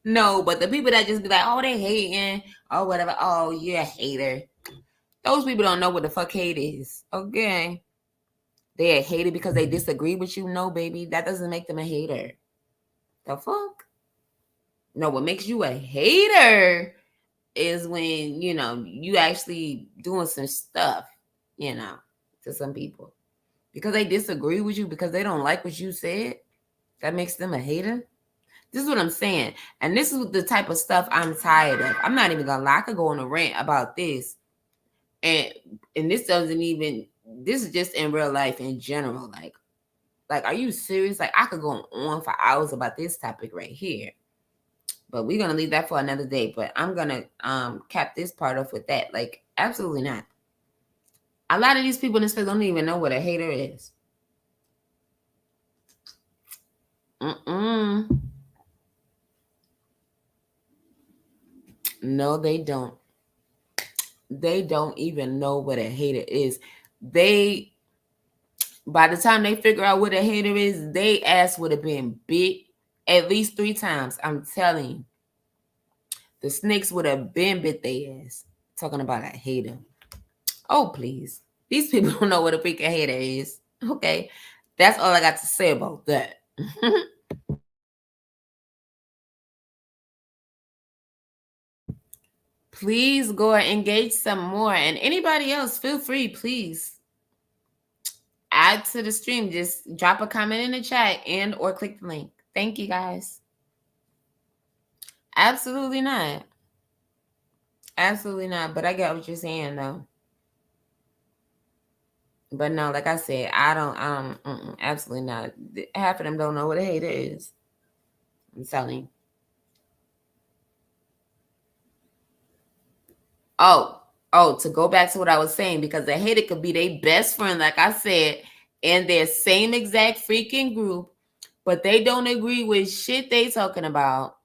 No, but the people that just be like, oh, they hating, or whatever, oh, you're a hater. Those people don't know what the fuck hate is. Okay. They a hater because they disagree with you. No, baby. That doesn't make them a hater. The fuck? No, what makes you a hater is when, you know, you actually doing some stuff, you know, to some people. Because they disagree with you, because they don't like what you said, that makes them a hater. This is what I'm saying. And this is the type of stuff I'm tired of. I'm not even gonna lie. I could go on a rant about this. And this doesn't even, this is just in real life in general. Like, are you serious? Like, I could go on for hours about this topic right here. But we're gonna leave that for another day. But I'm gonna cap this part off with that. Like, absolutely not. A lot of these people in this space don't even know what a hater is. No, they don't. They don't even know what a hater is. They, by the time they figure out what a hater is, they ass would have been bit at least 3 times. I'm telling you. The snakes would have been bit their ass. Talking about a hater. Oh, please. These people don't know what a freaking hater is. Okay. That's all I got to say about that. Please go and engage some more. And anybody else, feel free, please add to the stream. Just drop a comment in the chat and or click the link. Thank you, guys. Absolutely not. Absolutely not. But I get what you're saying, though. But no, like I said, I don't, absolutely not. Half of them don't know what a hater is. I'm telling you. Oh, to go back to what I was saying, because a hater could be their best friend, like I said, in their same exact freaking group, but they don't agree with shit they talking about.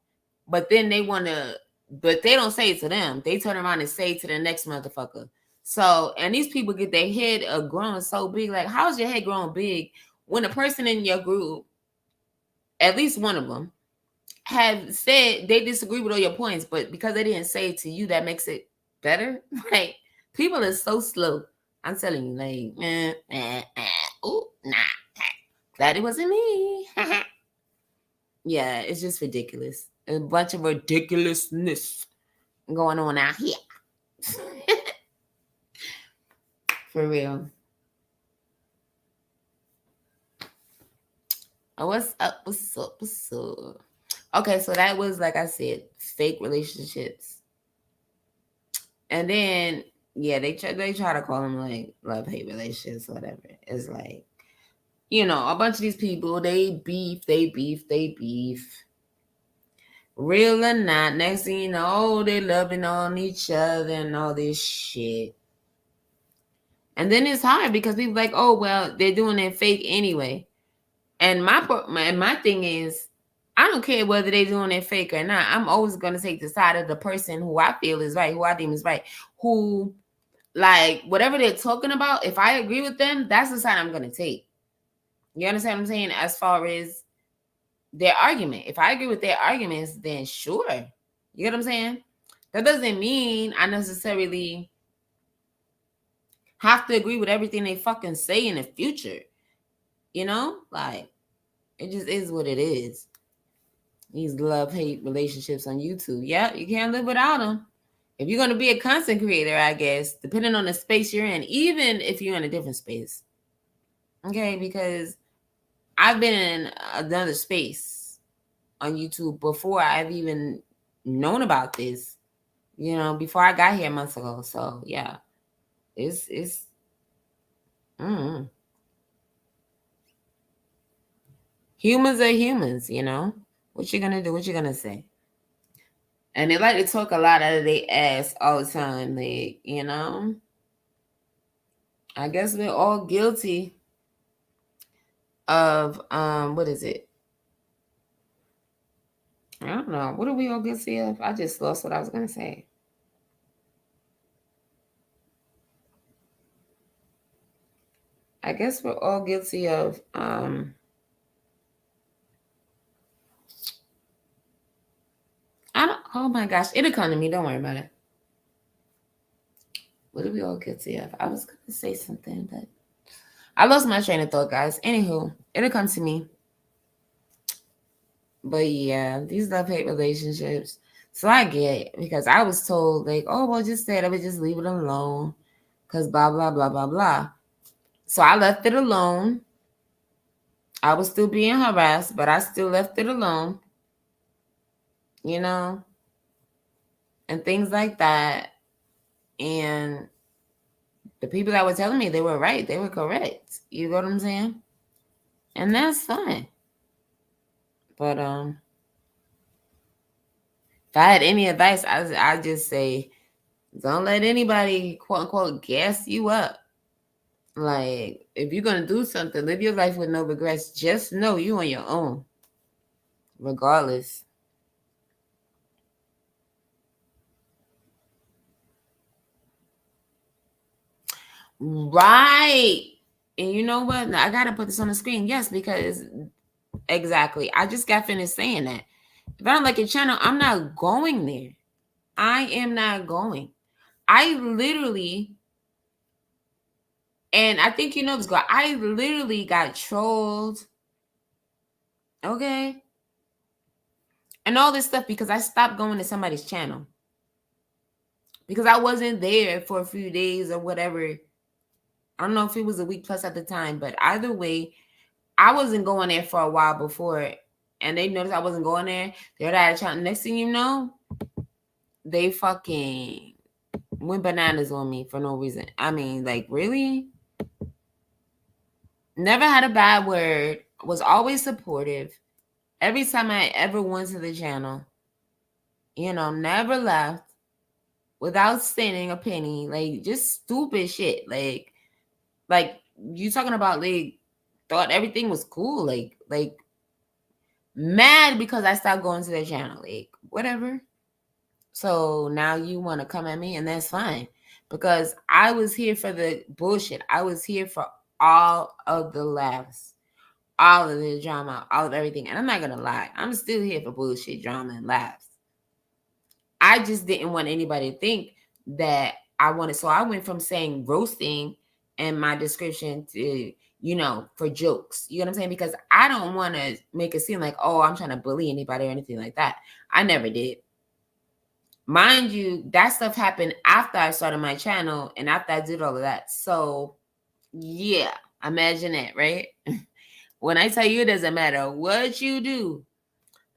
But then they want to, but they don't say it to them. They turn around and say it to the next motherfucker. So, and these people get their head growing so big. Like, how's your head growing big when a person in your group, at least one of them, have said they disagree with all your points, but because they didn't say it to you, that makes it better? Like, people are so slow. I'm telling you, like, oh, nah. Glad it wasn't me. Yeah, it's just ridiculous. A bunch of ridiculousness going on out here. For real. Oh, what's up? What's up? What's up? Okay, so that was, like I said, fake relationships. And then, yeah, they try to call them like love-hate relationships, whatever. It's like, you know, a bunch of these people, they beef. Real or not, next thing you know, they loving on each other and all this shit. And then it's hard because people like, oh, well, they're doing it fake anyway. And my thing is, I don't care whether they're doing it fake or not. I'm always going to take the side of the person who I feel is right, who I deem is right, who, like, whatever they're talking about, if I agree with them, that's the side I'm going to take. You understand what I'm saying? As far as their argument. If I agree with their arguments, then sure. You get what I'm saying? That doesn't mean I necessarily have to agree with everything they fucking say in the future. You know? Like, it just is what it is. These love-hate relationships on YouTube. Yeah, you can't live without them. If you're going to be a content creator, I guess, depending on the space you're in, even if you're in a different space. Okay? Because I've been in another space on YouTube before I've even known about this, you know, before I got here months ago. So, yeah. It's humans are humans, you know. What you gonna do? What you gonna say? And they like to talk a lot out of their ass all the time, like, you know. I guess we're all guilty of what is it? I don't know. What are we all guilty of? I just lost what I was gonna say. I guess we're all guilty of oh my gosh, it'll come to me, don't worry about it. What are we all guilty of? I was gonna say something, but I lost my train of thought, guys. Anywho, it'll come to me. But yeah, these love-hate relationships. So I get it, because I was told, like, oh, well, just say it, I would just leave it alone. Because blah, blah, blah, blah, blah. So I left it alone. I was still being harassed, but I still left it alone. You know? And things like that. And the people that were telling me they were right, they were correct. You know what I'm saying? And that's fine. But if I had any advice, I just say, don't let anybody, quote unquote, gas you up. Like, if you're going to do something, live your life with no regrets. Just know you on your own, regardless. Right. And you know what? I got to put this on the screen. Yes, because exactly. I just got finished saying that. If I don't like your channel, I'm not going there. I am not going. I literally, and I think you know this girl, I literally got trolled. Okay. And all this stuff because I stopped going to somebody's channel. Because I wasn't there for a few days or whatever. I don't know if it was a week plus at the time, but either way, I wasn't going there for a while before, and they noticed I wasn't going there. They're out of channel. Next thing you know, they fucking went bananas on me for no reason. I mean, like, really? Never had a bad word. Was always supportive. Every time I ever went to the channel, you know, never left without spending a penny. Like, just stupid shit. Like you talking about, like, thought everything was cool. Like mad because I stopped going to their channel. Like, whatever. So now you want to come at me, and that's fine. Because I was here for the bullshit. I was here for all of the laughs, all of the drama, all of everything. And I'm not gonna lie, I'm still here for bullshit, drama, and laughs. I just didn't want anybody to think that I wanted. So I went from saying roasting in my description to, for jokes. You know what I'm saying? Because I don't want to make it seem like, oh, I'm trying to bully anybody or anything like that. I never did. Mind you, that stuff happened after I started my channel and after I did all of that. So yeah, imagine that, right? When I tell you, it doesn't matter what you do.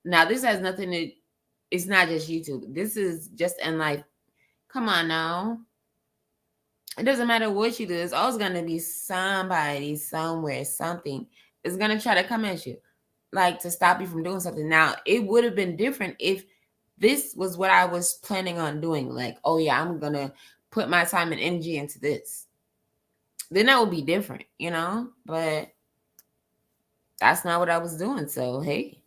Now, this has nothing to, it's not just YouTube. This is just in life. Come on now. It doesn't matter what you do. It's always going to be somebody, somewhere, something is going to try to come at you, like to stop you from doing something. Now, it would have been different if this was what I was planning on doing. Like, oh yeah, I'm going to put my time and energy into this. Then that would be different, but that's not what I was doing. So, hey,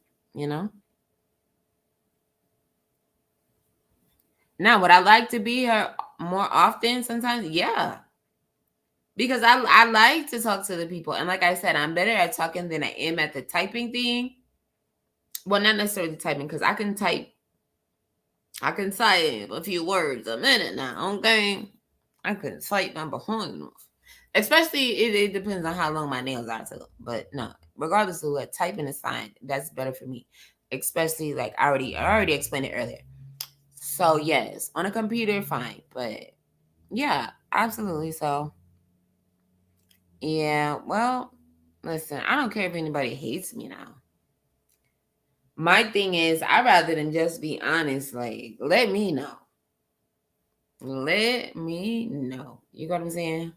Now, would I like to be here more often sometimes? Yeah. Because I like to talk to the people. And like I said, I'm better at talking than I am at the typing thing. Well, not necessarily typing, because I can type a few words a minute now, okay? I can type my behind. Especially, it depends on how long my nails are too. But no, regardless of what, typing is fine. That's better for me. Especially, like I already explained it earlier. So yes, on a computer, fine. But yeah, absolutely. So yeah, well, listen, I don't care if anybody hates me now. My thing is, I'd rather than just be honest, like, let me know. Let me know. You got what I'm saying?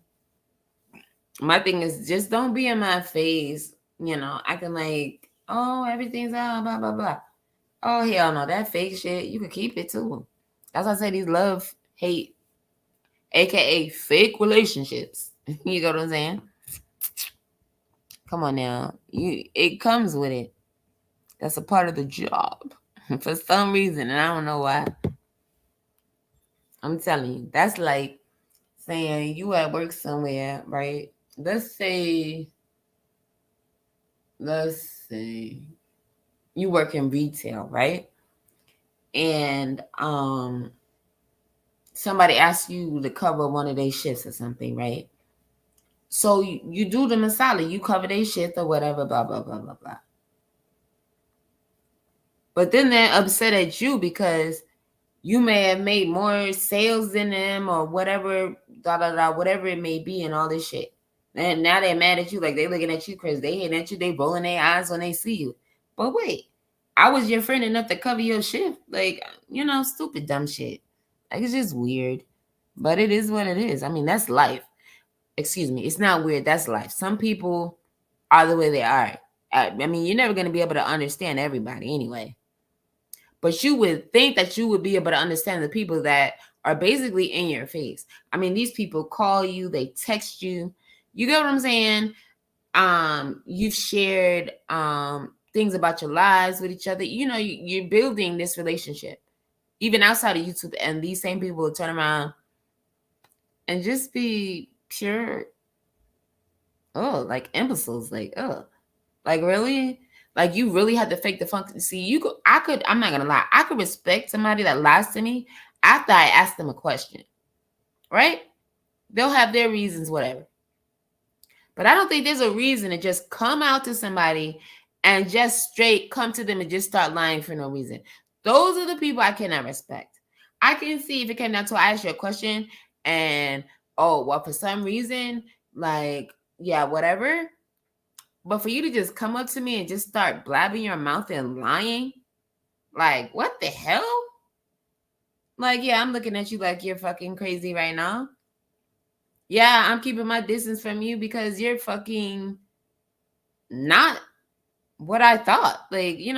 My thing is, just don't be in my face, acting like, oh, everything's blah, blah, blah. Oh, hell no, that fake shit, you can keep it too. That's why I say these love, hate, aka fake relationships. You got what I'm saying? Come on now. It comes with it. That's a part of the job. For some reason, and I don't know why. I'm telling you, that's like saying you at work somewhere, right? Let's say you work in retail, right? And somebody asks you to cover one of their shifts or something, right? So you do them a solid, you cover their shift or whatever, blah blah blah blah blah. But then they're upset at you because you may have made more sales than them or whatever, whatever it may be, and all this shit. And now they're mad at you, like they looking at you crazy. They hating at you, they rolling their eyes when they see you. But wait, I was your friend enough to cover your shift. Like, stupid dumb shit. Like, it's just weird. But it is what it is. I mean, that's life. Excuse me. It's not weird. That's life. Some people are the way they are. I mean, you're never going to be able to understand everybody anyway. But you would think that you would be able to understand the people that are basically in your face. I mean, these people call you, they text you. You get what I'm saying? You've shared things about your lives with each other. You're building this relationship even outside of YouTube, and these same people will turn around and just be pure, like imbeciles. Like, like really? Like, you really had to fake the funk. See, I'm not gonna lie, I could respect somebody that lies to me after I ask them a question, right? They'll have their reasons, whatever. But I don't think there's a reason to just come out to somebody and just straight come to them and just start lying for no reason. Those are the people I cannot respect. I can see if it came down to I ask you a question and, oh, well, for some reason, like, yeah, whatever. But for you to just come up to me and just start blabbing your mouth and lying, like, what the hell? Like, yeah, I'm looking at you like you're fucking crazy right now. Yeah, I'm keeping my distance from you because you're fucking not what I thought. Like, it's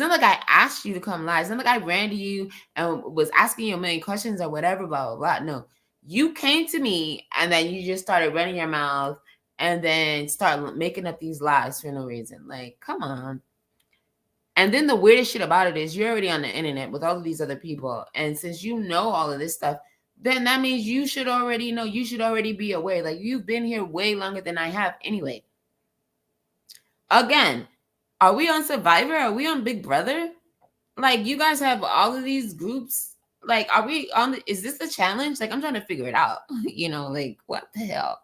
not like I asked you to come live. It's not like I ran to you and was asking you a million questions or whatever, blah, blah, blah. No, you came to me and then you just started running your mouth and then start making up these lies for no reason. Like, come on. And then the weirdest shit about it is you're already on the internet with all of these other people. And since you know all of this stuff, then that means you should already know, you should already be aware. Like, you've been here way longer than I have anyway. Again, are we on Survivor? Are we on Big Brother? Like, you guys have all of these groups. Like, are we on is this a challenge? Like, I'm trying to figure it out. Like, what the hell?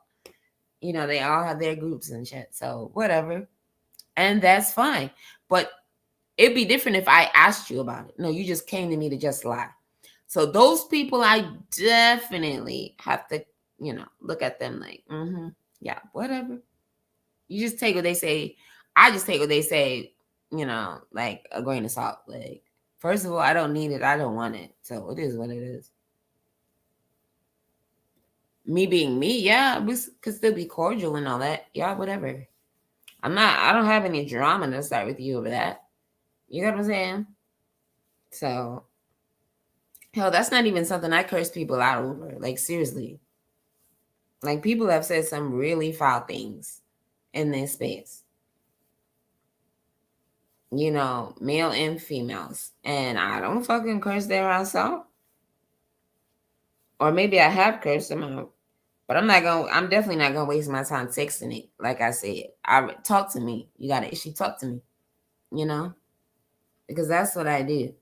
They all have their groups and shit. So whatever. And that's fine. But it'd be different if I asked you about it. No, you just came to me to just lie. So those people, I definitely have to, look at them like, yeah, whatever. You just take what they say. I just take what they say, like a grain of salt. Like, first of all, I don't need it. I don't want it. So it is what it is. Me being me, yeah, we could still be cordial and all that. Yeah, whatever. I don't have any drama to start with you over that. You know what I'm saying? So, hell, that's not even something I curse people out over. Like, seriously. Like, people have said some really foul things in this space. Male and females. And I don't fucking curse their ass out. Or maybe I have cursed them out. But I'm definitely not gonna waste my time texting it. Like I said, talk to me. You got an issue, talk to me. Because that's what I do.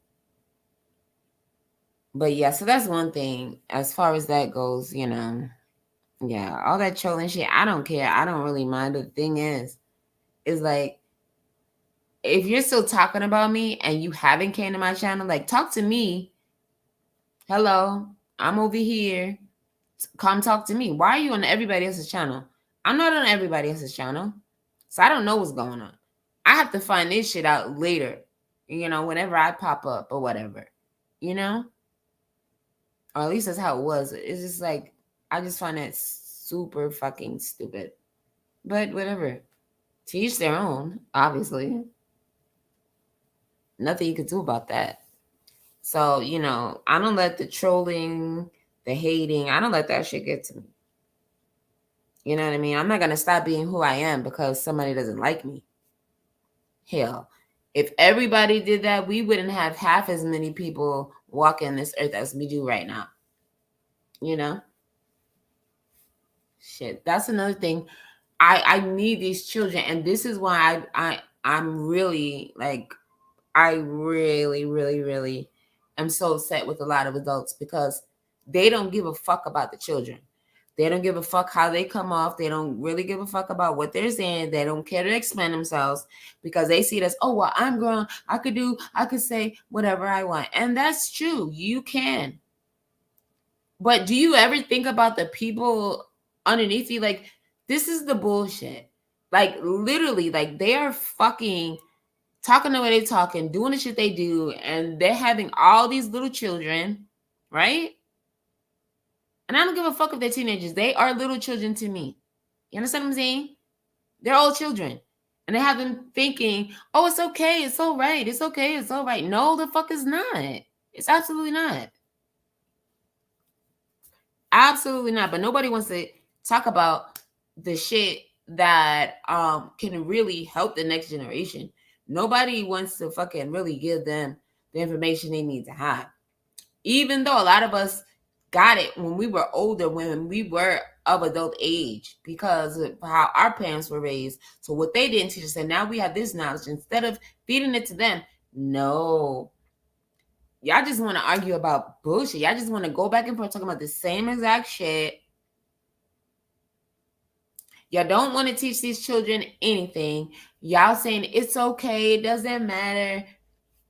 But yeah, so that's one thing. As far as that goes, yeah, all that trolling shit, I don't care. I don't really mind. The thing is like, if you're still talking about me and you haven't came to my channel, like, talk to me. Hello, I'm over here. Come talk to me. Why are you on everybody else's channel? I'm not on everybody else's channel. So I don't know what's going on. I have to find this shit out later, whenever I pop up or whatever, or at least that's how it was. It's just like, I just find that super fucking stupid. But whatever. To each their own, obviously. Nothing you can do about that. So, I don't let the trolling, the hating, I don't let that shit get to me. You know what I mean? I'm not going to stop being who I am because somebody doesn't like me. Hell, if everybody did that, we wouldn't have half as many people walking this earth as we do right now. Shit, that's another thing. I need these children, and this is why I'm really, like, I really, really, really am so upset with a lot of adults because they don't give a fuck about the children. They don't give a fuck how they come off. They don't really give a fuck about what they're saying. They don't care to explain themselves because they see it as, oh, well, I'm grown. I could say whatever I want. And that's true. You can. But do you ever think about the people underneath you? Like, this is the bullshit. Like, literally, like, they are fucking talking the way they talking, doing the shit they do, and they're having all these little children, right? And I don't give a fuck if they're teenagers. They are little children to me. You understand what I'm saying? They're all children. And they have them thinking, oh, it's okay. It's all right. It's okay. It's all right. No, the fuck is not. It's absolutely not. Absolutely not. But nobody wants to talk about the shit that can really help the next generation. Nobody wants to fucking really give them the information they need to have. Even though a lot of us got it when we were older, when we were of adult age, because of how our parents were raised. So what they didn't teach us, and now we have this knowledge. Instead of feeding it to them, no. Y'all just want to argue about bullshit. Y'all just want to go back and forth talking about the same exact shit. Y'all don't want to teach these children anything. Y'all saying it's okay, it doesn't matter.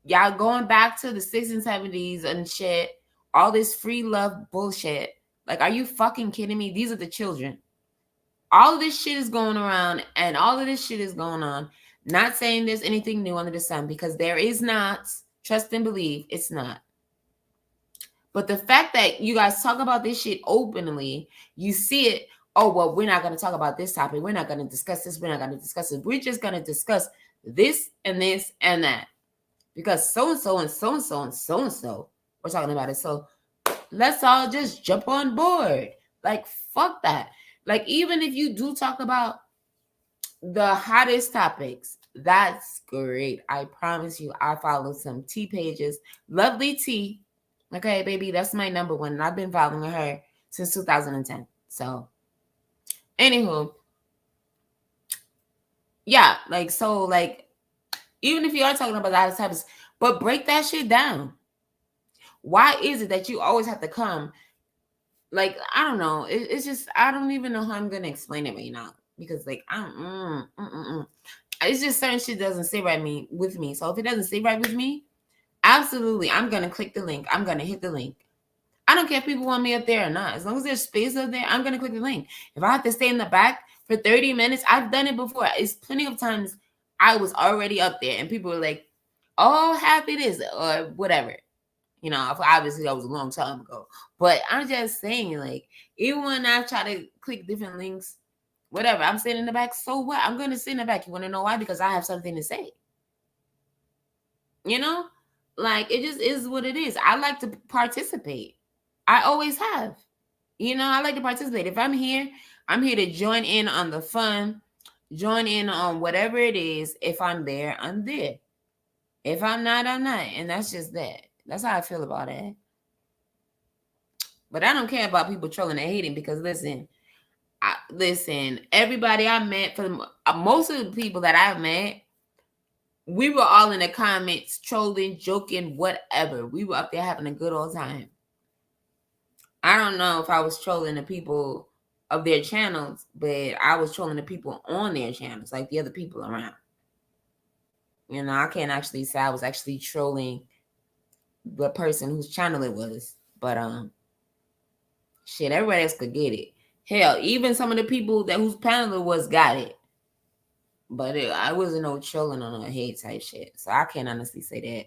Y'all going back to the 60s and 70s and shit. All this free love bullshit. Like, are you fucking kidding me? These are the children. All of this shit is going around and all of this shit is going on. Not saying there's anything new under the sun because there is not. Trust and believe it's not. But the fact that you guys talk about this shit openly, you see it. Oh, well, we're not going to talk about this topic. We're not going to discuss this. We're not going to discuss it. We're just going to discuss this and this and that. Because so-and-so and so-and-so and so-and-so we're talking about it. So let's all just jump on board. Like, fuck that. Like, even if you do talk about the hottest topics, That's great. I promise you, I follow some tea pages. Lovely Tea. Okay, baby, that's my number one. And I've been following her since 2010. So, anywho, yeah, like, so, like, even if you are talking about that type of, but break that shit down. Why is it that you always have to come? Like, I don't know. It's just, I don't even know how I'm gonna explain it right now because, like, it's just certain shit doesn't sit right with me. So if it doesn't sit right with me, absolutely, I'm gonna click the link. I'm gonna hit the link. I don't care if people want me up there or not. As long as there's space up there, I'm gonna click the link. If I have to stay in the back for 30 minutes, I've done it before. It's plenty of times I was already up there and people were like, "Oh, happy this," or whatever. You know, obviously that was a long time ago. But I'm just saying, like, even when I try to click different links, whatever, I'm sitting in the back. So what? I'm gonna sit in the back. You want to know why? Because I have something to say. You know, like, it just is what it is. I like to participate. I always have. You know, I like to participate. If I'm here to join in on the fun, join in on whatever it is. If I'm there, I'm there. If I'm not, I'm not. And that's just that. That's how I feel about it. But I don't care about people trolling and hating because listen, everybody I met, for most of the people that I've met, we were all in the comments trolling, joking, whatever. We were up there having a good old time. I don't know if I was trolling the people of their channels, but I was trolling the people on their channels, like the other people around. You know, I can't actually say I was actually trolling the person whose channel it was, but shit, everybody else could get it. Hell, even some of the people that whose panel it was got it. But I wasn't no trolling on a hate type shit. So I can't honestly say that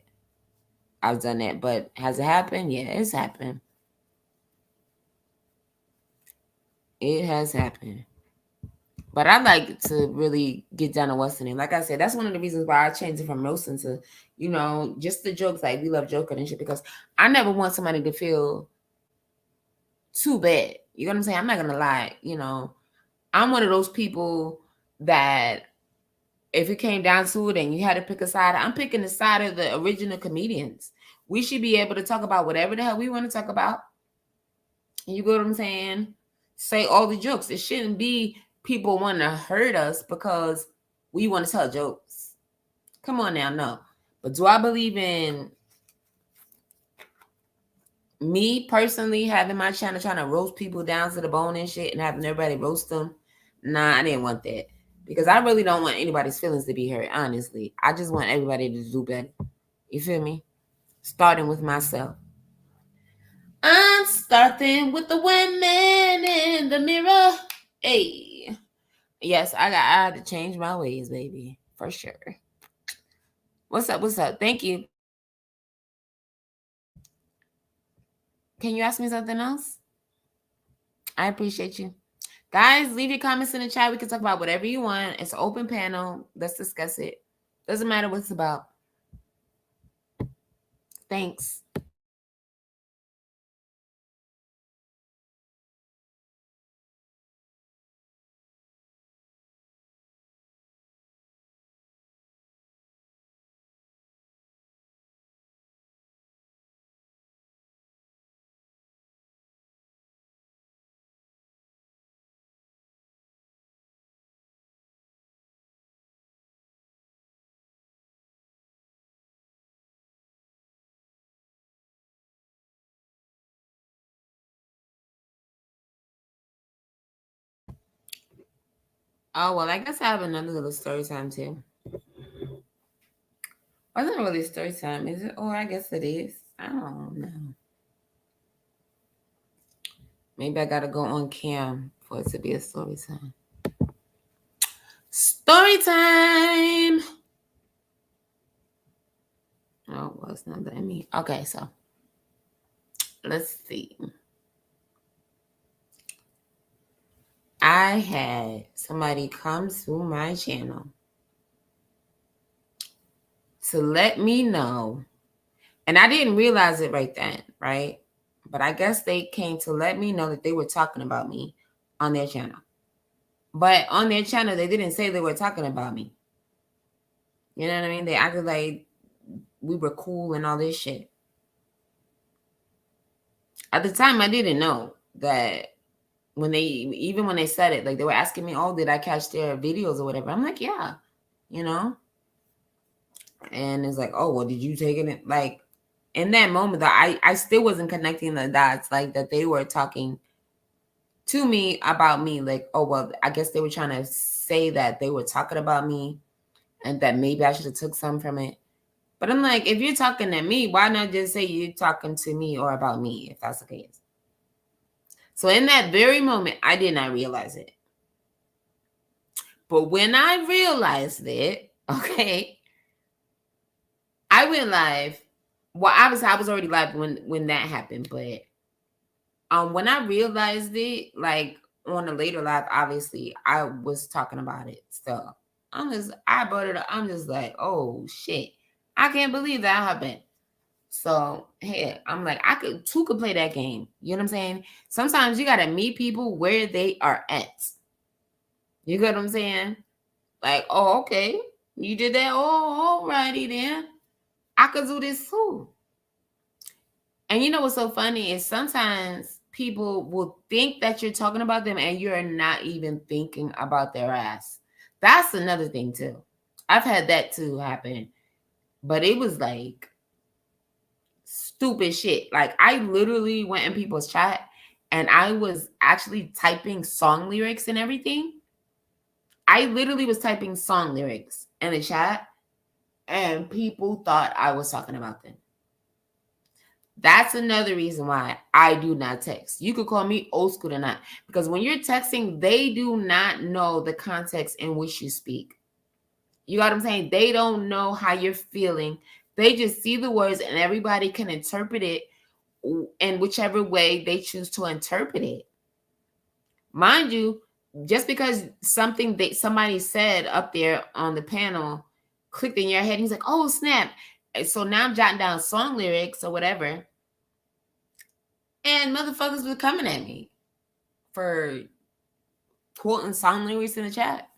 I've done that. But has it happened? Yeah, it's happened. It has happened. But I like to really get down to what's in it. Like I said, that's one of the reasons why I changed it from roasting to, you know, just the jokes. Like, we love joking and shit because I never want somebody to feel too bad. You know what I'm saying? I'm not going to lie. You know, I'm one of those people that if it came down to it and you had to pick a side, I'm picking the side of the original comedians. We should be able to talk about whatever the hell we want to talk about. You get what I'm saying? Say all the jokes. It shouldn't be people want to hurt us because we want to tell jokes. Come on now, no. But do I believe in me personally having my channel trying to roast people down to the bone and shit and having everybody roast them? Nah, I didn't want that. Because I really don't want anybody's feelings to be hurt, honestly. I just want everybody to do better. You feel me? Starting with myself. I'm starting with the women in the mirror. Hey. Yes, I had to change my ways, baby. For sure. What's up? What's up? Thank you. Can you ask me something else? I appreciate you. Guys, leave your comments in the chat. We can talk about whatever you want. It's an open panel. Let's discuss it. Doesn't matter what it's about. Thanks. Oh, well, I guess I have another little story time too. Wasn't really story time, is it? Or I guess it is. I don't know. Maybe I gotta go on cam for it to be a story time. Story time. Oh, well, it's not that me. Okay, so let's see. I had somebody come to my channel to let me know, and I didn't realize it right then, right? But I guess they came to let me know that they were talking about me on their channel. But on their channel, they didn't say they were talking about me. You know what I mean? They acted like we were cool and all this shit. At the time, I didn't know that when they said it, like they were asking me, oh, did I catch their videos or whatever? I'm like, yeah, you know? And it's like, oh, well, did you take it? Like, in that moment, though, I still wasn't connecting the dots, like that they were talking to me about me. Like, oh, well, I guess they were trying to say that they were talking about me and that maybe I should have took some from it. But I'm like, if you're talking to me, why not just say you're talking to me or about me, if that's the case? So in that very moment, I did not realize it. But when I realized it, okay, I went live. Well, obviously, I was already live when that happened, but when I realized it, like on a later live, obviously, I was talking about it. So I brought it up. I'm just like, oh shit, I can't believe that happened. So hey, I'm like, two could play that game. You know what I'm saying? Sometimes you gotta meet people where they are at. You get what I'm saying? Like, oh, okay, you did that. Oh, alrighty then. I could do this too. And you know what's so funny is sometimes people will think that you're talking about them and you're not even thinking about their ass. That's another thing too. I've had that too happen. But it was like stupid shit. Like I literally went in people's chat and I was actually typing song lyrics and everything. I literally was typing song lyrics in the chat and people thought I was talking about them. That's another reason why I do not text. You could call me old school or not, because when you're texting, they do not know the context in which you speak. You got what I'm saying? They don't know how you're feeling. They just see the words and everybody can interpret it in whichever way they choose to interpret it. Mind you, just because something that somebody said up there on the panel clicked in your head, he's like, oh, snap. And so now I'm jotting down song lyrics or whatever. And motherfuckers were coming at me for quoting song lyrics in the chat.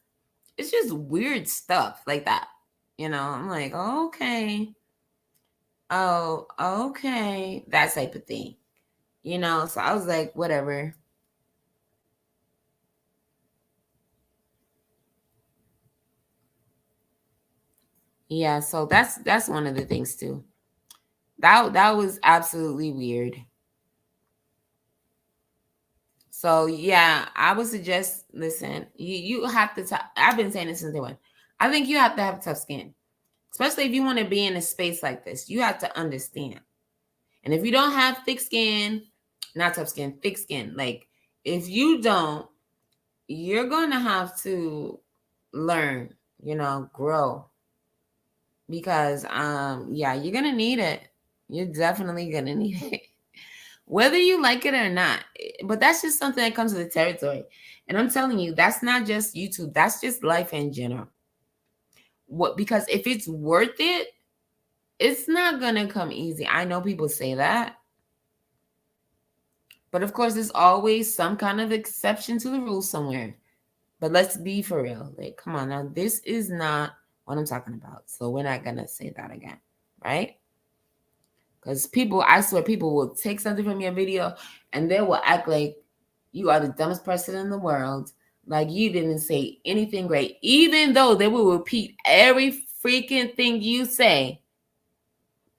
It's just weird stuff like that. You know, I'm like, okay. Oh, okay. That type of thing. You know, so I was like, whatever. Yeah, so that's one of the things too. That was absolutely weird. So yeah, I would suggest listen, you have to I've been saying this since day one. I think you have to have tough skin. Especially if you want to be in a space like this. You have to understand. And if you don't have thick skin, not tough skin, thick skin, like if you don't, you're going to have to learn, you know, grow. Because yeah, you're going to need it. You're definitely going to need it. Whether you like it or not. But that's just something that comes with the territory. And I'm telling you, that's not just YouTube. That's just life in general. Because if it's worth it, it's not going to come easy. I know people say that. But of course, there's always some kind of exception to the rule somewhere. But let's be for real. Like, come on now. This is not what I'm talking about. So we're not going to say that again. Right? Because people, I swear, people will take something from your video and they will act like you are the dumbest person in the world. Like you didn't say anything great. Even though they will repeat every freaking thing you say.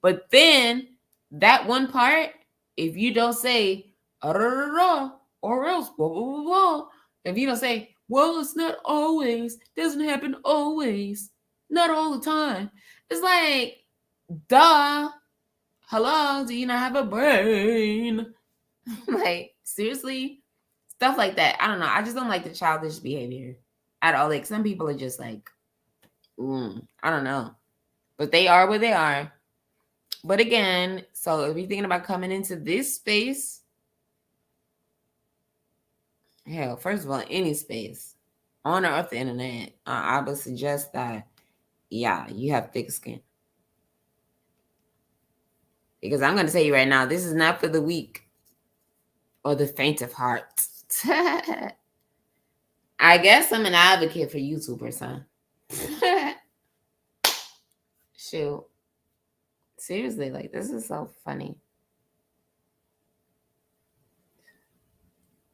But then that one part, if you don't say, or else, blah, blah, blah, blah. If you don't say, well, it's not always, doesn't happen always, not all the time. It's like, duh. Hello, do you not have a brain? Like, seriously? Stuff like that. I don't know. I just don't like the childish behavior at all. Like, some people are just like, I don't know. But they are where they are. But again, so if you're thinking about coming into this space, hell, first of all, any space on or off the internet, I would suggest that, yeah, you have thick skin. Because I'm going to tell you right now, this is not for the weak or the faint of heart. I guess I'm an advocate for YouTubers, huh? Shoot. Seriously, like, this is so funny.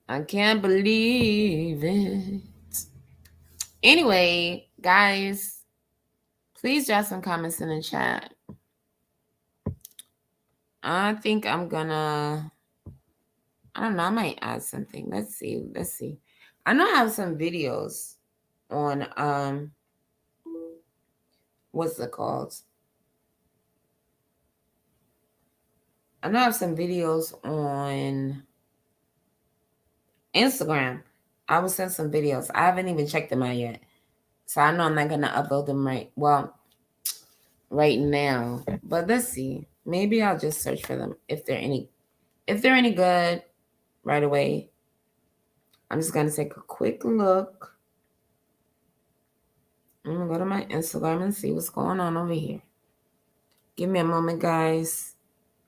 I can't believe it. Anyway, guys, please drop some comments in the chat. I think I'm gonna, I don't know, I might add something. Let's see. I know I have some videos on, what's it called? I know I have some videos on Instagram. I will send some videos. I haven't even checked them out yet. So I know I'm not gonna upload them right now. But let's see. Maybe I'll just search for them if they're any good right away. I'm just gonna take a quick look. I'm gonna go to my Instagram and see what's going on over here. Give me a moment, guys,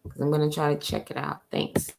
because I'm gonna try to check it out. Thanks.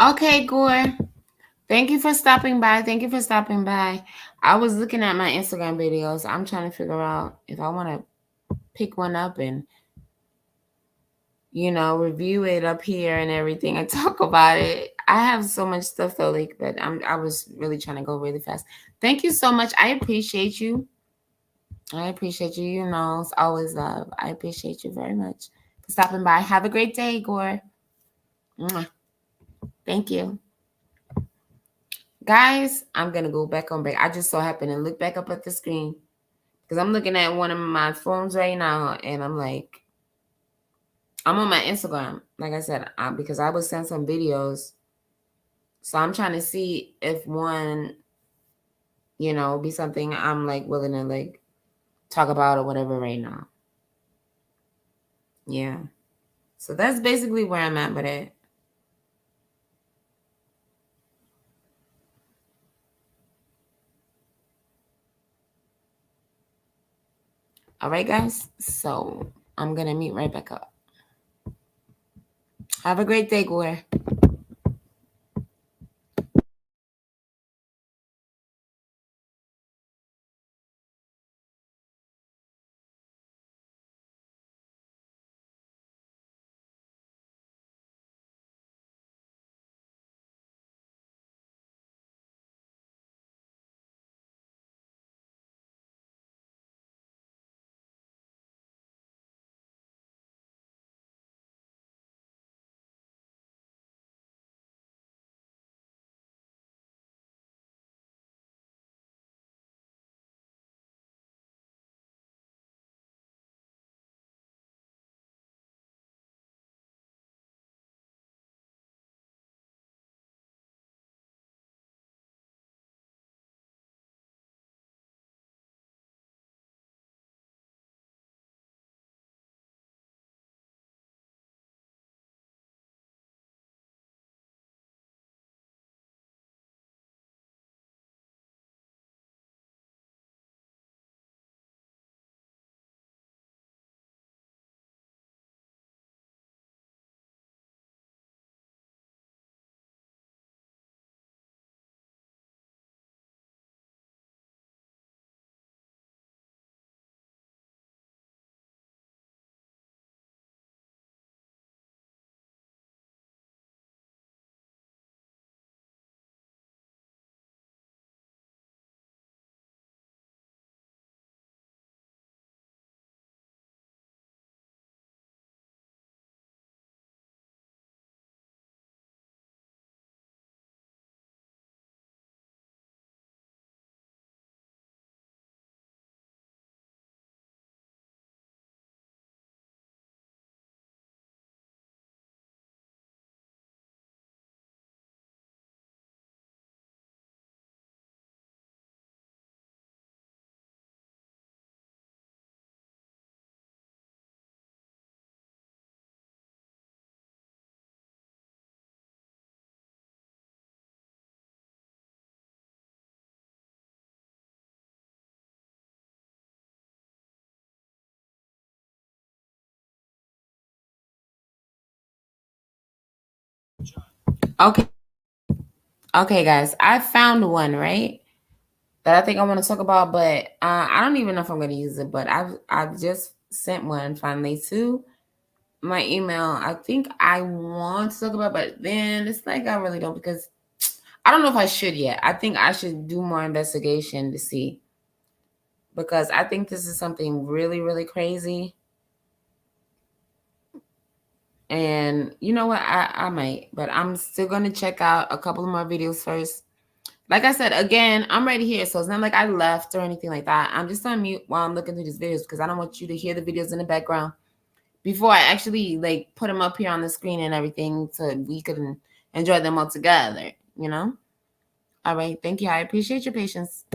Okay, Gore. Thank you for stopping by. I was looking at my Instagram videos. I'm trying to figure out if I want to pick one up and, review it up here and everything and talk about it. I have so much stuff though, like, but I was really trying to go really fast. Thank you so much. I appreciate you. It's always love. I appreciate you very much for stopping by. Have a great day, Gore. Mwah. Thank you. Guys, I'm going to go back on break. I just so happened to look back up at the screen because I'm looking at one of my phones right now and I'm like, I'm on my Instagram, like I said, because I would send some videos. So I'm trying to see if one, be something I'm like willing to like talk about or whatever right now. Yeah. So that's basically where I'm at with it. All right, guys. So I'm going to meet right back up. Have a great day, Gore. Okay. Okay, guys. I found one, right? That I think I want to talk about, but I don't even know if I'm going to use it, but I've just sent one finally to my email. I think I want to talk about, but then it's like I really don't, because I don't know if I should yet. I think I should do more investigation to see, because I think this is something really, really crazy. And you know what? I might, but I'm still going to check out a couple of more videos first. Like I said, again, I'm right here. So it's not like I left or anything like that. I'm just on mute while I'm looking through these videos, because I don't want you to hear the videos in the background before I actually like put them up here on the screen and everything, so we can enjoy them all together, you know? All right. Thank you. I appreciate your patience.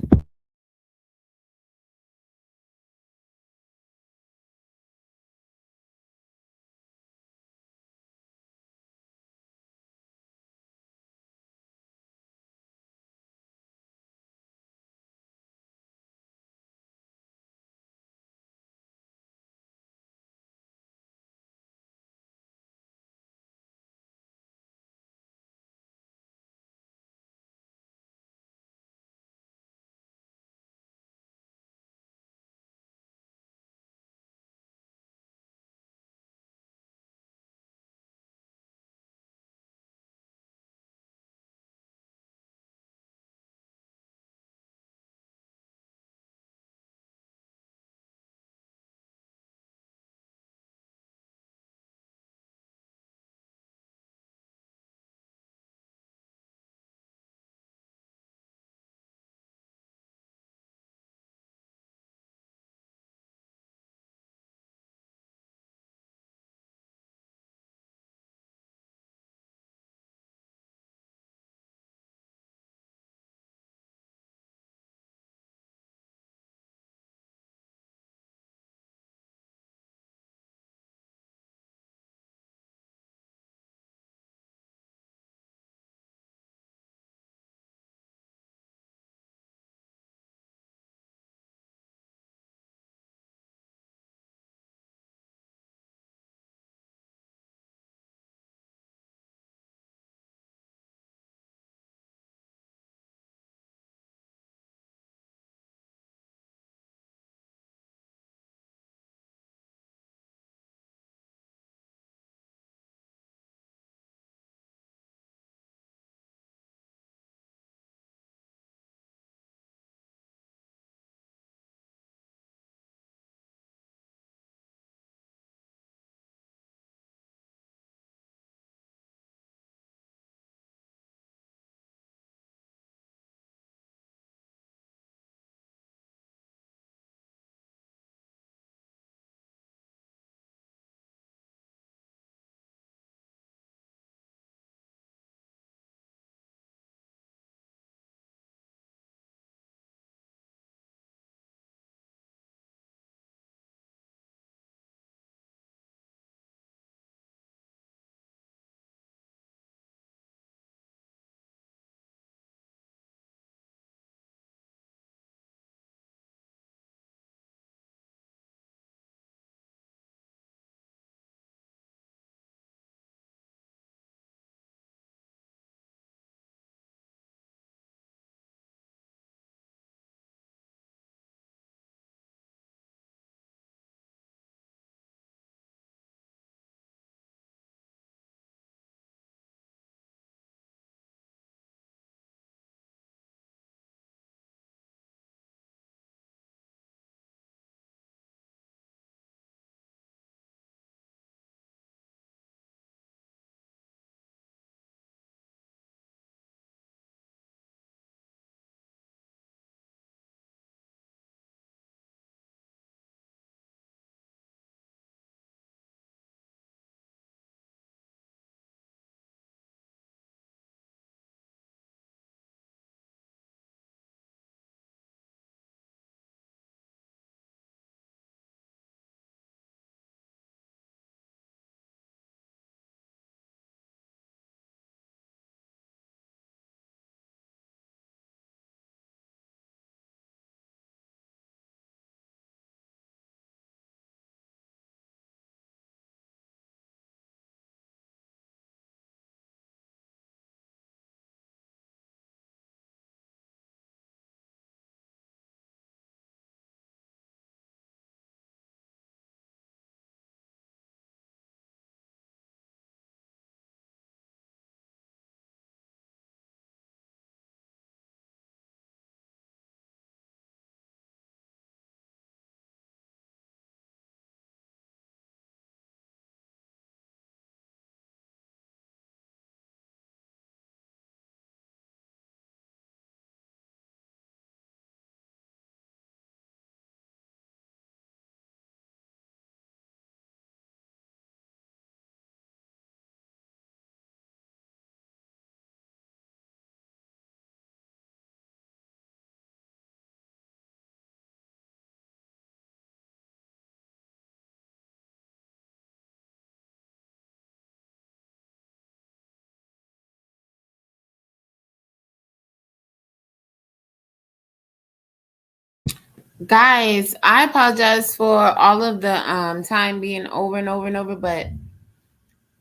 Guys, I apologize for all of the time being over and over and over, but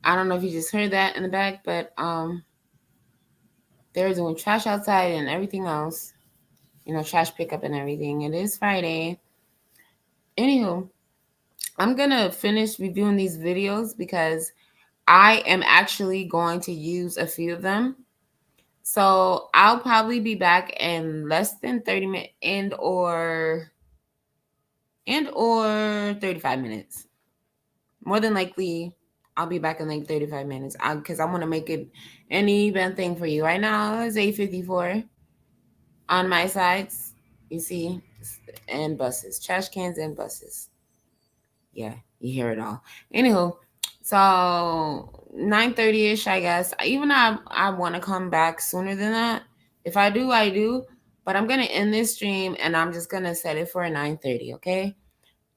I don't know if you just heard that in the back, but they're doing trash outside and everything else. Trash pickup and everything. It is Friday. Anywho, I'm gonna finish reviewing these videos because I am actually going to use a few of them. So I'll probably be back in less than 30 minutes and or 35 minutes. More than likely, I'll be back in like 35 minutes because I want to make it an even thing for you. Right now, it's 8:54 on my sides. You see, and buses, trash cans and buses. Yeah, you hear it all. Anywho, so 9:30ish, I guess. Even though I want to come back sooner than that. If I do, I do. But I'm gonna end this stream and I'm just gonna set it for 9:30. Okay.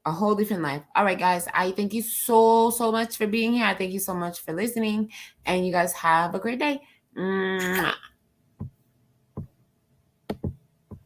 A whole different life. All right, guys. I thank you so much for being here. I thank you so much for listening, and you guys have a great day. Mwah.